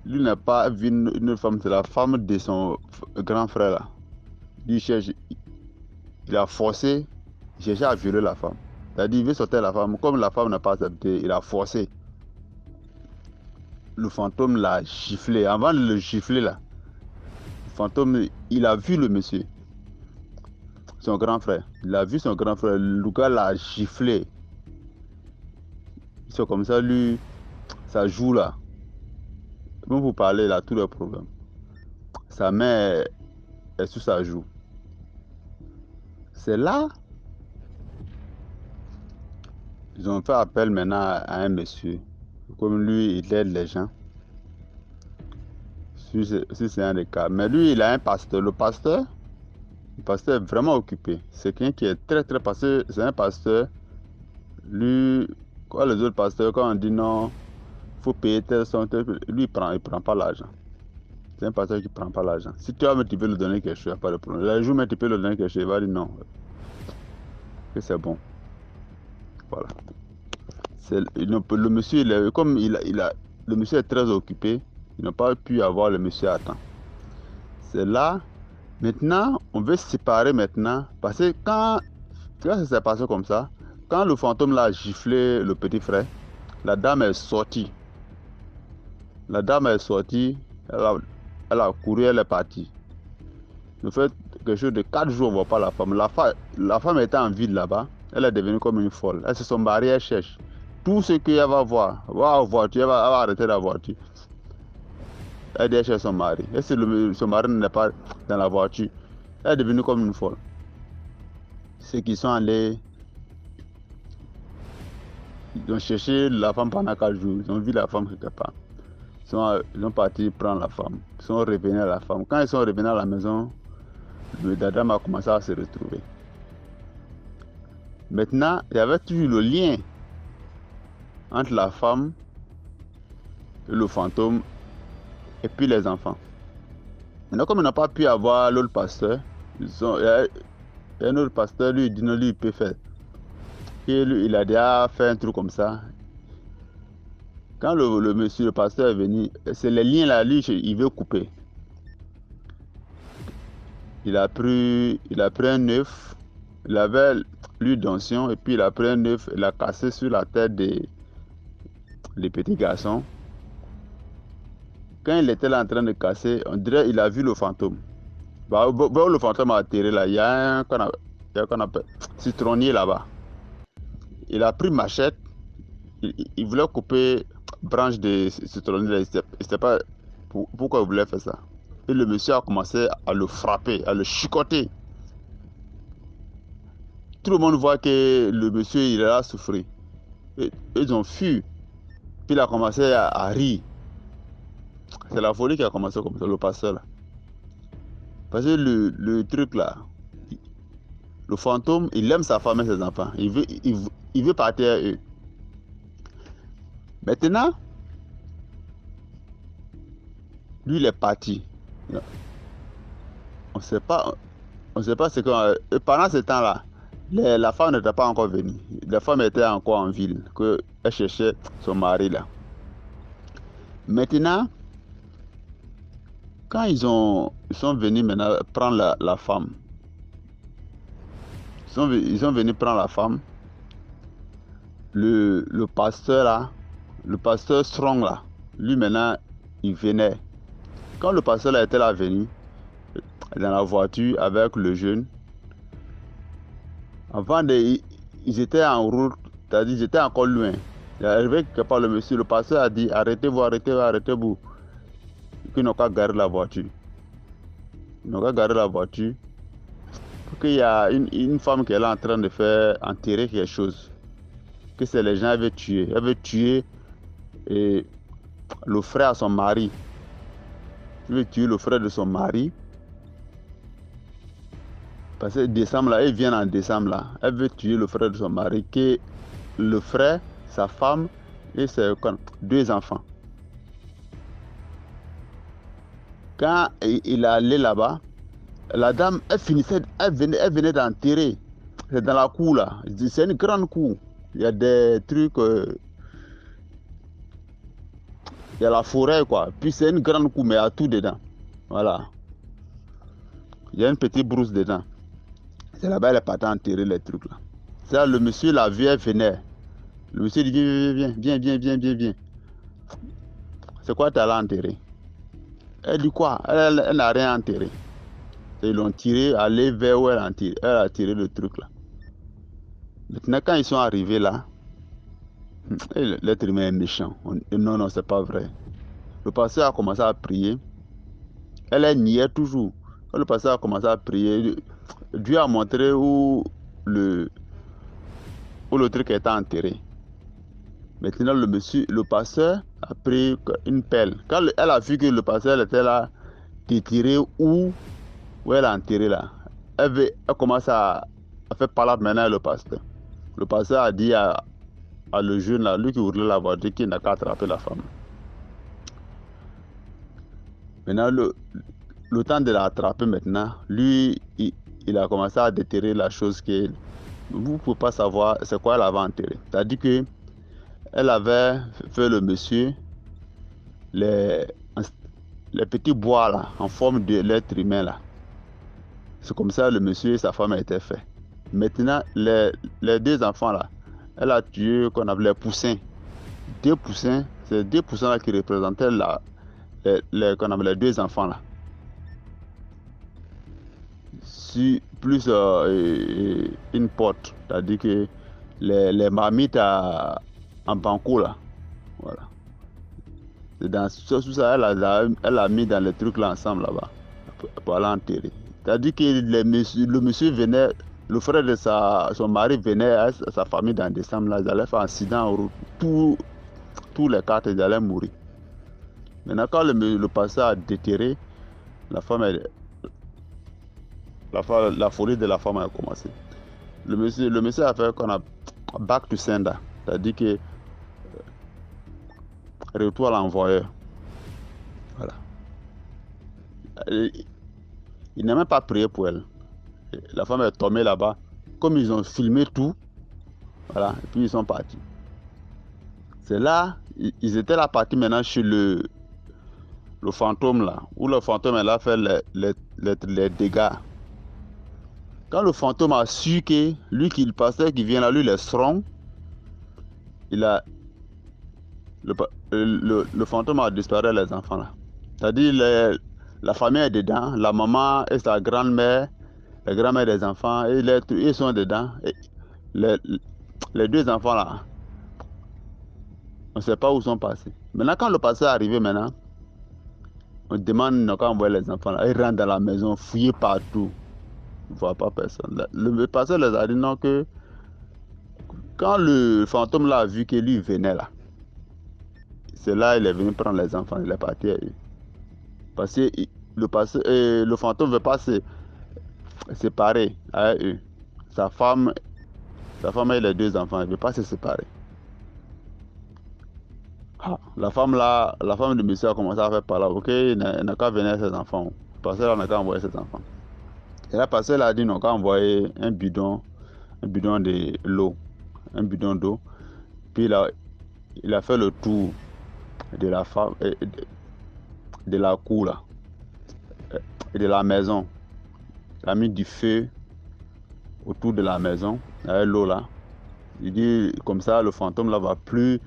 Lui n'a pas vu une autre femme, c'est la femme de son grand frère là. Lui cherche, il a forcé, il cherchait à violer la femme. C'est-à-dire, il veut sortir la femme. Comme la femme n'a pas accepté, il a forcé. Le fantôme l'a giflé. Avant de le gifler là, le fantôme, il a vu le monsieur. Son grand frère. Il a vu son grand frère. Le gars l'a giflé. C'est comme ça, lui, ça joue là. Même pour parler, il a tous les problèmes. Sa main est sous sa joue. C'est là. Ils ont fait appel maintenant à un monsieur. Comme lui, il aide les gens. Si c'est un des cas. Mais lui, il a un pasteur. Le pasteur est vraiment occupé. C'est quelqu'un qui est très très pasteur. C'est un pasteur. Lui, quoi les autres pasteurs, quand on dit non, il faut payer tel son, lui, il prend pas l'argent. C'est un pasteur qui ne prend pas l'argent. Si tu peux lui donner quelque chose, il n'y a pas de problème. Le jour où tu peux lui donner quelque chose, il va dire non. Que c'est bon. Voilà. Le monsieur, le monsieur est très occupé. Il n'a pas pu avoir le monsieur à temps. C'est là. Maintenant, on veut se séparer maintenant. Parce que quand ça s'est passé comme ça, quand le fantôme l'a giflé le petit frère, la dame est sortie. Elle a couru, elle est partie. Le fait quelque chose de 4 jours, on ne voit pas la femme. La femme était en ville là-bas. Elle est devenue comme une folle. Elle se sont mariée, elle cherche. Tout ce qu'elle va voir, va en voiture, elle va arrêter la voiture. Elle dit chez son mari. Et si son mari n'est pas dans la voiture, elle est devenue comme une folle. Ceux qui sont allés, ils ont cherché la femme pendant 4 jours. Ils ont vu la femme quelque part. Ils sont partis prendre la femme. Ils sont revenus à la femme. Quand ils sont revenus à la maison, le dadam a commencé à se retrouver. Maintenant, il y avait toujours le lien entre la femme et le fantôme et puis les enfants. Maintenant, comme ils n'ont pas pu avoir l'autre pasteur, il y a un autre pasteur, lui, il dit non, lui, il peut faire. Et lui, il a déjà fait un truc comme ça. Quand le monsieur, le pasteur est venu, c'est les liens là, lui, il veut couper. Il a pris un œuf, il avait l'huile d'onction, et puis il a pris un œuf, il a cassé sur la tête des petits garçons. Quand il était là en train de casser, on dirait qu'il a vu le fantôme. Le fantôme a atterri là, il y a un qu'on appelle citronnier là-bas. Il a pris machette, il voulait couper branche de citronnier, il ne sait pas pourquoi il voulait faire ça. Et le monsieur a commencé à le frapper, à le chicoter. Tout le monde voit que le monsieur, il a souffert. Et ils ont fui. Puis il a commencé à rire. C'est la folie qui a commencé comme ça, le pasteur là. Parce que le truc là, le fantôme, il aime sa femme et ses enfants. Il veut partir à eux. Maintenant, lui, il est parti. On ne sait pas ce que. Pendant ce temps-là, la femme n'était pas encore venue. La femme était encore en ville, qu'elle cherchait son mari là. Maintenant, quand ils sont venus maintenant prendre la femme, ils sont venus prendre la femme, le pasteur là, le pasteur Strong là, lui maintenant, il venait. Quand le pasteur là était là venu, dans la voiture avec le jeune, ils étaient en route, c'est-à-dire ils étaient encore loin. Il est arrivé quelque part, le monsieur, le pasteur a dit arrêtez-vous. Qu'ils n'ont qu'à garer la voiture. Ils n'ont qu'à garer la voiture. Parce qu'il y a une femme qui est là en train de faire enterrer quelque chose. Que c'est les gens avaient tué. Ils avaient tué le frère à son mari. Ils avaient tué le frère de son mari. Parce que décembre là, ils viennent en décembre là. Elle veut tuer le frère de son mari. Que le frère, sa femme et ses 2 enfants. Quand il est allé là-bas, la dame, elle venait d'enterrer. C'est dans la cour là. C'est une grande cour. Il y a des trucs. Il y a la forêt quoi. Puis c'est une grande cour, mais il y a tout dedans. Voilà. Il y a une petite brousse dedans. C'est là-bas, elle est partie enterrer les trucs là. Ça, le monsieur, la vieille venait. Le monsieur dit viens. C'est quoi tu as là enterré? Elle dit quoi? Elle n'a rien enterré. Ils l'ont tiré, aller vers où elle a tiré le truc là. Maintenant, quand ils sont arrivés là, l'être humain est méchant. Non, c'est pas vrai. Le pasteur a commencé à prier. Elle niait toujours. Quand le pasteur a commencé à prier, Dieu a montré où le truc était enterré. Maintenant, le pasteur a pris une pelle. Quand elle a vu que le pasteur était là, tiré où elle a enterré là, elle commence à faire parler maintenant avec le pasteur. Le pasteur a dit à le jeune là, lui qui roulait la voiture, qu'il n'a qu'à attraper la femme. Maintenant, le temps de l'attraper maintenant, lui, il a commencé à déterrer la chose que vous ne pouvez pas savoir c'est quoi elle avait enterré. C'est-à-dire que elle avait fait le monsieur les petits bois là, en forme de l'être humain là. C'est comme ça le monsieur et sa femme étaient faits. Maintenant, les 2 enfants là, elle a tué qu'on appelait les poussins. 2 poussins, c'est 2 poussins là qui représentaient qu'on appelait les 2 enfants là. plus une porte, c'est-à-dire que les marmites en banco là, voilà. C'est dans tout ça, elle a mis dans les trucs là ensemble là-bas pour aller enterrer. C'est-à-dire que le monsieur venait, le frère de son mari venait à sa famille dans décembre là, ils allaient faire un accident en route, tous les quatre ils allaient mourir. Maintenant quand le pasteur a déterré, la folie de la femme a commencé. Le monsieur a fait qu'on a back to sender, c'est-à-dire que retour à l'envoyeur. Voilà. Il n'a même pas prié pour elle. La femme est tombée là-bas. Comme ils ont filmé tout, voilà, et puis ils sont partis. C'est là, ils étaient là partis maintenant chez le fantôme là, où le fantôme elle a fait les dégâts. Quand le fantôme a su que lui qui passait, qui vient là, lui les strong, le fantôme a disparu les enfants là. C'est-à-dire la famille est dedans, la maman et sa grand-mère, la grand-mère des enfants, et ils sont dedans. Et les deux enfants là, on ne sait pas où sont passés. Maintenant quand le pasteur est arrivé maintenant, on demande quand on voit les enfants là, ils rentrent dans la maison, fouillent partout. On ne voit pas personne. Le pasteur les a dit non, que quand le fantôme là a vu que lui venait là, c'est là il est venu prendre les enfants, il est parti à eux. Parce que le fantôme ne veut pas se séparer à eux. Sa femme et les deux enfants, il ne veut pas se séparer. La femme de monsieur a commencé à faire par là, ok, il n'a qu'à venir ses enfants. Le pasteur n'a qu'à envoyer ses enfants. Et là, le pasteur a dit non, qu'à envoyer un bidon de l'eau, un bidon d'eau. Puis il a fait le tour de la femme, de la cour là, et de la maison. Il a mis du feu autour de la maison, avec l'eau là. Il dit comme ça, le fantôme là va plus.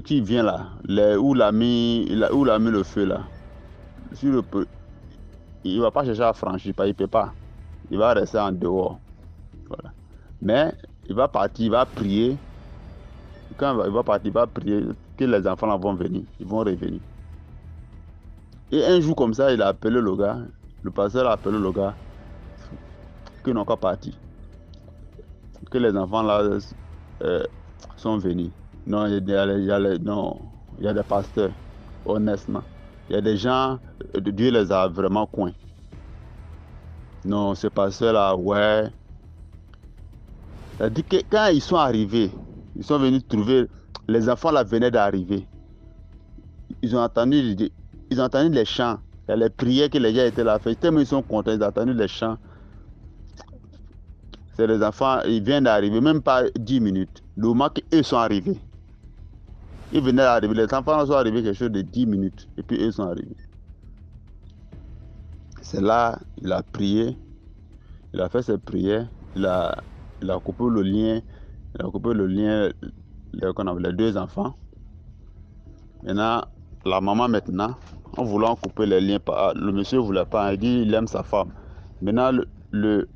Qui vient là, où il a mis le feu là. Il ne va pas chercher à franchir, il ne peut pas. Il va rester en dehors. Voilà. Mais il va partir, il va prier. Quand il va partir, il va prier que les enfants là vont venir, ils vont revenir. Et un jour comme ça, il a appelé le gars, le pasteur a appelé le gars, qu'ils n'ont pas parti. Que les enfants là sont venus. Non, il y a des pasteurs, honnêtement. Il y a des gens, Dieu les a vraiment coins. Non, ces pasteurs-là, ouais. C'est-à-dire que quand ils sont arrivés, ils sont venus trouver, les enfants là venaient d'arriver. Ils ont entendu les chants, les prières que les gens étaient là fait. Tellement ils sont contents, ils ont entendu les chants. C'est les enfants, ils viennent d'arriver, même pas 10 minutes. Le moment qu'eux sont arrivés. Ils venaient d'arriver, les enfants sont arrivés quelque chose de 10 minutes. Et puis eux sont arrivés. C'est là, il a prié, il a fait ses prières, il a coupé le lien, les deux enfants. Maintenant, la maman en voulant couper les liens, le monsieur ne voulait pas, il dit il aime sa femme. Maintenant, le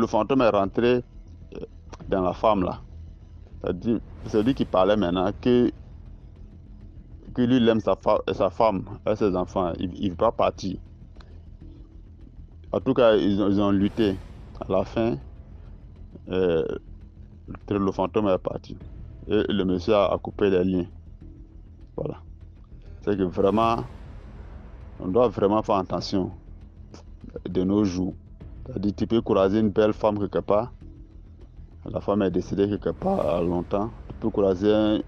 fantôme est rentré dans la femme là. C'est lui qui parlait maintenant, que lui il aime sa femme et ses enfants, il ne veut pas partir. En tout cas, ils ont lutté. À la fin, le fantôme est parti. Et le monsieur a coupé les liens. Voilà. C'est que vraiment, on doit vraiment faire attention de nos jours. C'est-à-dire, tu peux croiser une belle femme quelque part. La femme est décédée quelque part longtemps. Tu peux croiser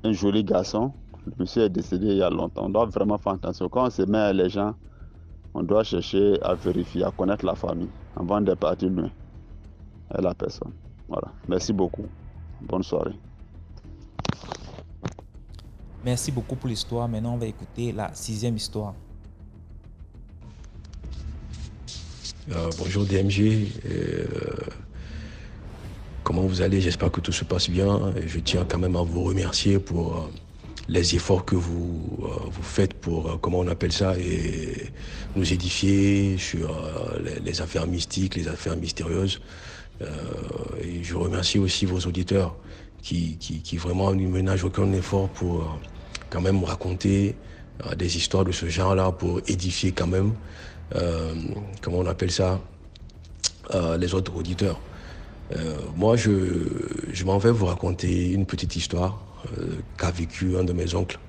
un joli garçon. Le monsieur est décédé il y a longtemps. On doit vraiment faire attention. Quand on se met à les gens, on doit chercher à vérifier, à connaître la famille avant de partir loin à la personne. Voilà. Merci beaucoup. Bonne soirée. Merci beaucoup pour l'histoire. Maintenant, on va écouter la 6e histoire. Bonjour DMG. Comment vous allez? J'espère que tout se passe bien. Je tiens quand même à vous remercier pour les efforts que vous faites pour, comment on appelle ça, et nous édifier sur les affaires mystiques, les affaires mystérieuses. Et je remercie aussi vos auditeurs qui vraiment ne ménagent aucun effort pour quand même raconter des histoires de ce genre-là, pour édifier quand même, comment on appelle ça, les autres auditeurs. Moi, je m'en vais vous raconter une petite histoire qu'a vécu un de mes oncles.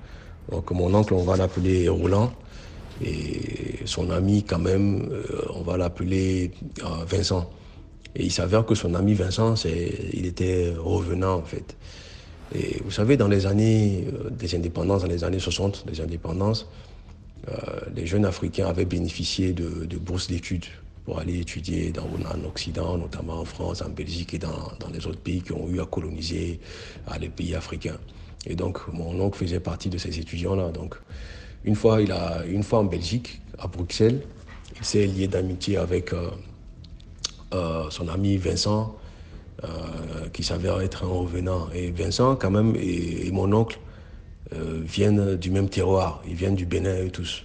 Donc, mon oncle, on va l'appeler Roland, et son ami, quand même, on va l'appeler Vincent. Et il s'avère que son ami Vincent, il était revenant, en fait. Et vous savez, dans les années des indépendances, dans les années 60, des indépendances, les jeunes Africains avaient bénéficié de bourses d'études pour aller étudier en Occident, notamment en France, en Belgique et dans les autres pays qui ont eu à coloniser les pays africains. Et donc, mon oncle faisait partie de ces étudiants-là. Donc, une fois en Belgique, à Bruxelles, il s'est lié d'amitié avec son ami Vincent, qui s'avère être un revenant. Et Vincent, quand même, et mon oncle viennent du même terroir. Ils viennent du Bénin, eux tous.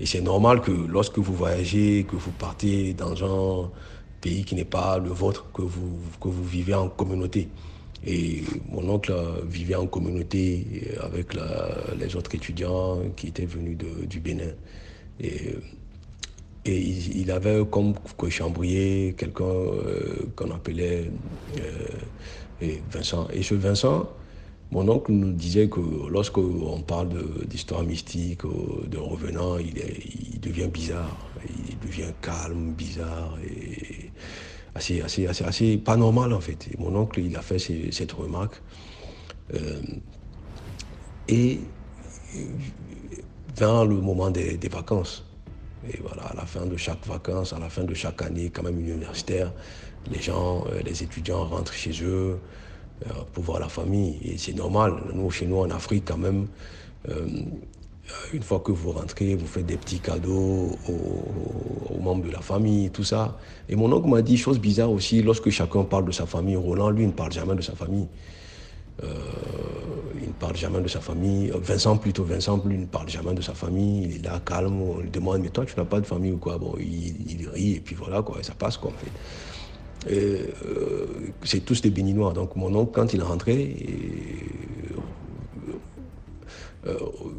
Et c'est normal que lorsque vous voyagez, que vous partez dans un pays qui n'est pas le vôtre, que vous vivez en communauté. Et mon oncle vivait en communauté avec les autres étudiants qui étaient venus du Bénin. Et il avait comme chambrier quelqu'un qu'on appelait Vincent. Et ce Vincent, mon oncle nous disait que lorsqu'on parle d'histoire mystique, de revenants, il devient bizarre. Il devient calme, bizarre et assez pas normal en fait. Et mon oncle, il a fait cette remarque. Et vint le moment des vacances. Et voilà, à la fin de chaque vacances, à la fin de chaque année, quand même universitaire, les étudiants rentrent chez eux pour voir la famille. Et c'est normal. Nous, chez nous, en Afrique, quand même, une fois que vous rentrez, vous faites des petits cadeaux aux membres de la famille, tout ça. Et mon oncle m'a dit chose bizarre aussi, lorsque chacun parle de sa famille. Roland, lui, ne parle jamais de sa famille. Il ne parle jamais de sa famille. Vincent, lui, ne parle jamais de sa famille. Il est là, calme. On lui demande, mais toi, tu n'as pas de famille ou quoi? Bon, il rit et puis voilà, quoi. Et ça passe, quoi, en fait. C'est tous des béninois. Donc, mon oncle, quand il est rentré,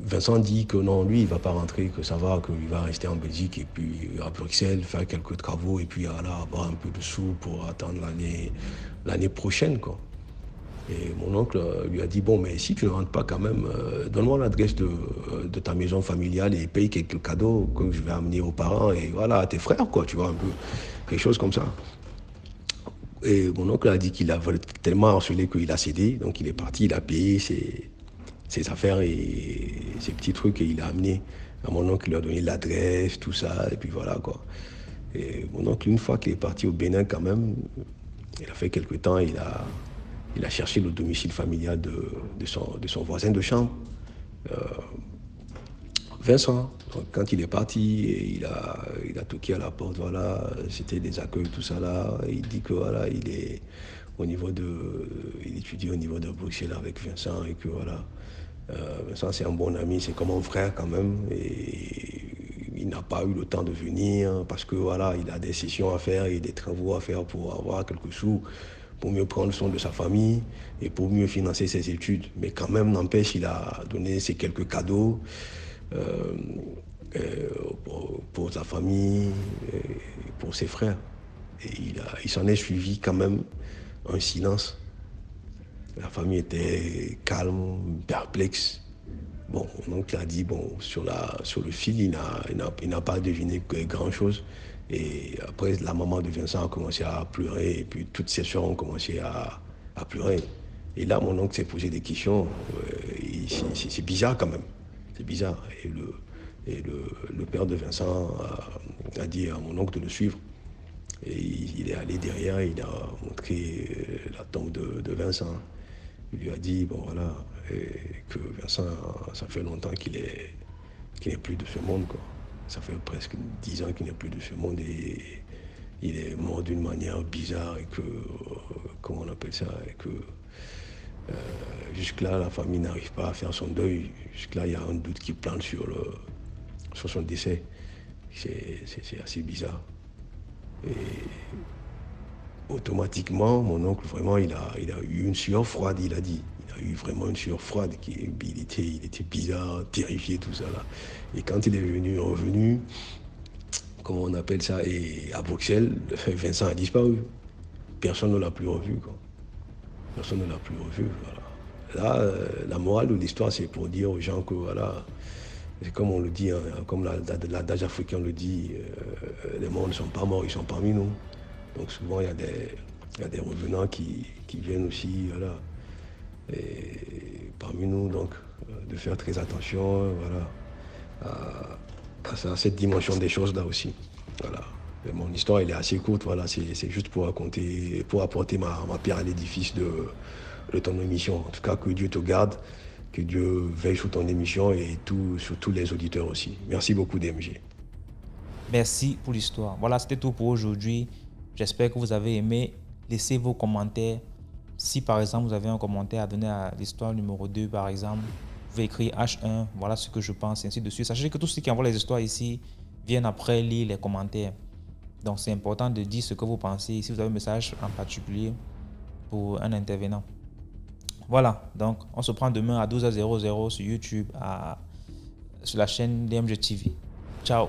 Vincent dit que non, lui, il ne va pas rentrer, que ça va, qu'il va rester en Belgique et puis à Bruxelles, faire quelques travaux et puis voilà, avoir un peu de sous pour attendre l'année prochaine, quoi. Et mon oncle lui a dit, bon, mais si tu ne rentres pas quand même, donne-moi l'adresse de ta maison familiale et paye quelques cadeaux que je vais amener aux parents et voilà, à tes frères, quoi, tu vois, un peu, quelque chose comme ça. Et mon oncle a dit qu'il a tellement harcelé qu'il a cédé, donc il est parti, il a payé ses affaires et ses petits trucs et il a amené à mon oncle, il lui a donné l'adresse, tout ça, et puis voilà, quoi. Et mon oncle, une fois qu'il est parti au Bénin quand même, il a fait quelque temps, il a cherché le domicile familial de son voisin de chambre, Vincent. Donc, quand il est parti, il a toqué à la porte, voilà, c'était des accueils, tout ça là. Il dit que voilà, il étudie au niveau de Bruxelles avec Vincent et que voilà, Vincent c'est un bon ami, c'est comme un frère quand même. Et il n'a pas eu le temps de venir parce que voilà, il a des sessions à faire et des travaux à faire pour avoir quelques sous, pour mieux prendre soin de sa famille et pour mieux financer ses études. Mais quand même, n'empêche, il a donné ses quelques cadeaux pour sa famille, pour ses frères. Et il s'en est suivi quand même un silence. La famille était calme, perplexe. Bon, mon oncle a dit, bon, sur le fil, il n'a pas deviné grand-chose. Et après, la maman de Vincent a commencé à pleurer, et puis toutes ses soeurs ont commencé à pleurer. Et là, mon oncle s'est posé des questions. C'est bizarre quand même. C'est bizarre. Et le père de Vincent a dit à mon oncle de le suivre. Et il est allé derrière, il a montré la tombe de Vincent. Il lui a dit, bon voilà, que Vincent, ça fait longtemps qu'il n'est plus de ce monde, quoi. Ça fait presque 10 ans qu'il n'est plus de ce monde et il est mort d'une manière bizarre et que, comment on appelle ça, et que jusque-là, la famille n'arrive pas à faire son deuil. Jusque-là, il y a un doute qui plane sur son décès. C'est assez bizarre. Et automatiquement, mon oncle, vraiment, il a eu une sueur froide, il a dit. Il a eu vraiment une sueur froide. Il était bizarre, terrifié, tout ça là. Et quand il est revenu, comment on appelle ça, et à Bruxelles, Vincent a disparu. Personne ne l'a plus revu, quoi. Personne ne l'a plus revu, voilà. Là, la morale de l'histoire, c'est pour dire aux gens que, voilà, c'est comme on le dit, hein, comme l'adage africain le dit, les morts ne sont pas morts, ils sont parmi nous. Donc souvent, il y a des revenants qui viennent aussi, voilà, et parmi nous, donc, de faire très attention, voilà, à cette dimension des choses là aussi, voilà. Et mon histoire, elle est assez courte, voilà, c'est juste pour raconter, pour apporter ma pierre à l'édifice de ton émission. En tout cas, que Dieu te garde, que Dieu veille sur ton émission et sur tous les auditeurs aussi. Merci beaucoup, DMG. Merci pour l'histoire. Voilà, c'était tout pour aujourd'hui. J'espère que vous avez aimé. Laissez vos commentaires. Si par exemple vous avez un commentaire à donner à l'histoire numéro 2, par exemple, vous pouvez écrire H1, voilà ce que je pense, et ainsi de suite. Sachez que tous ceux qui envoient les histoires ici viennent après lire les commentaires. Donc c'est important de dire ce que vous pensez. Si vous avez un message en particulier pour un intervenant. Voilà, donc on se prend demain à 12h00 sur YouTube, sur la chaîne DMG TV. Ciao.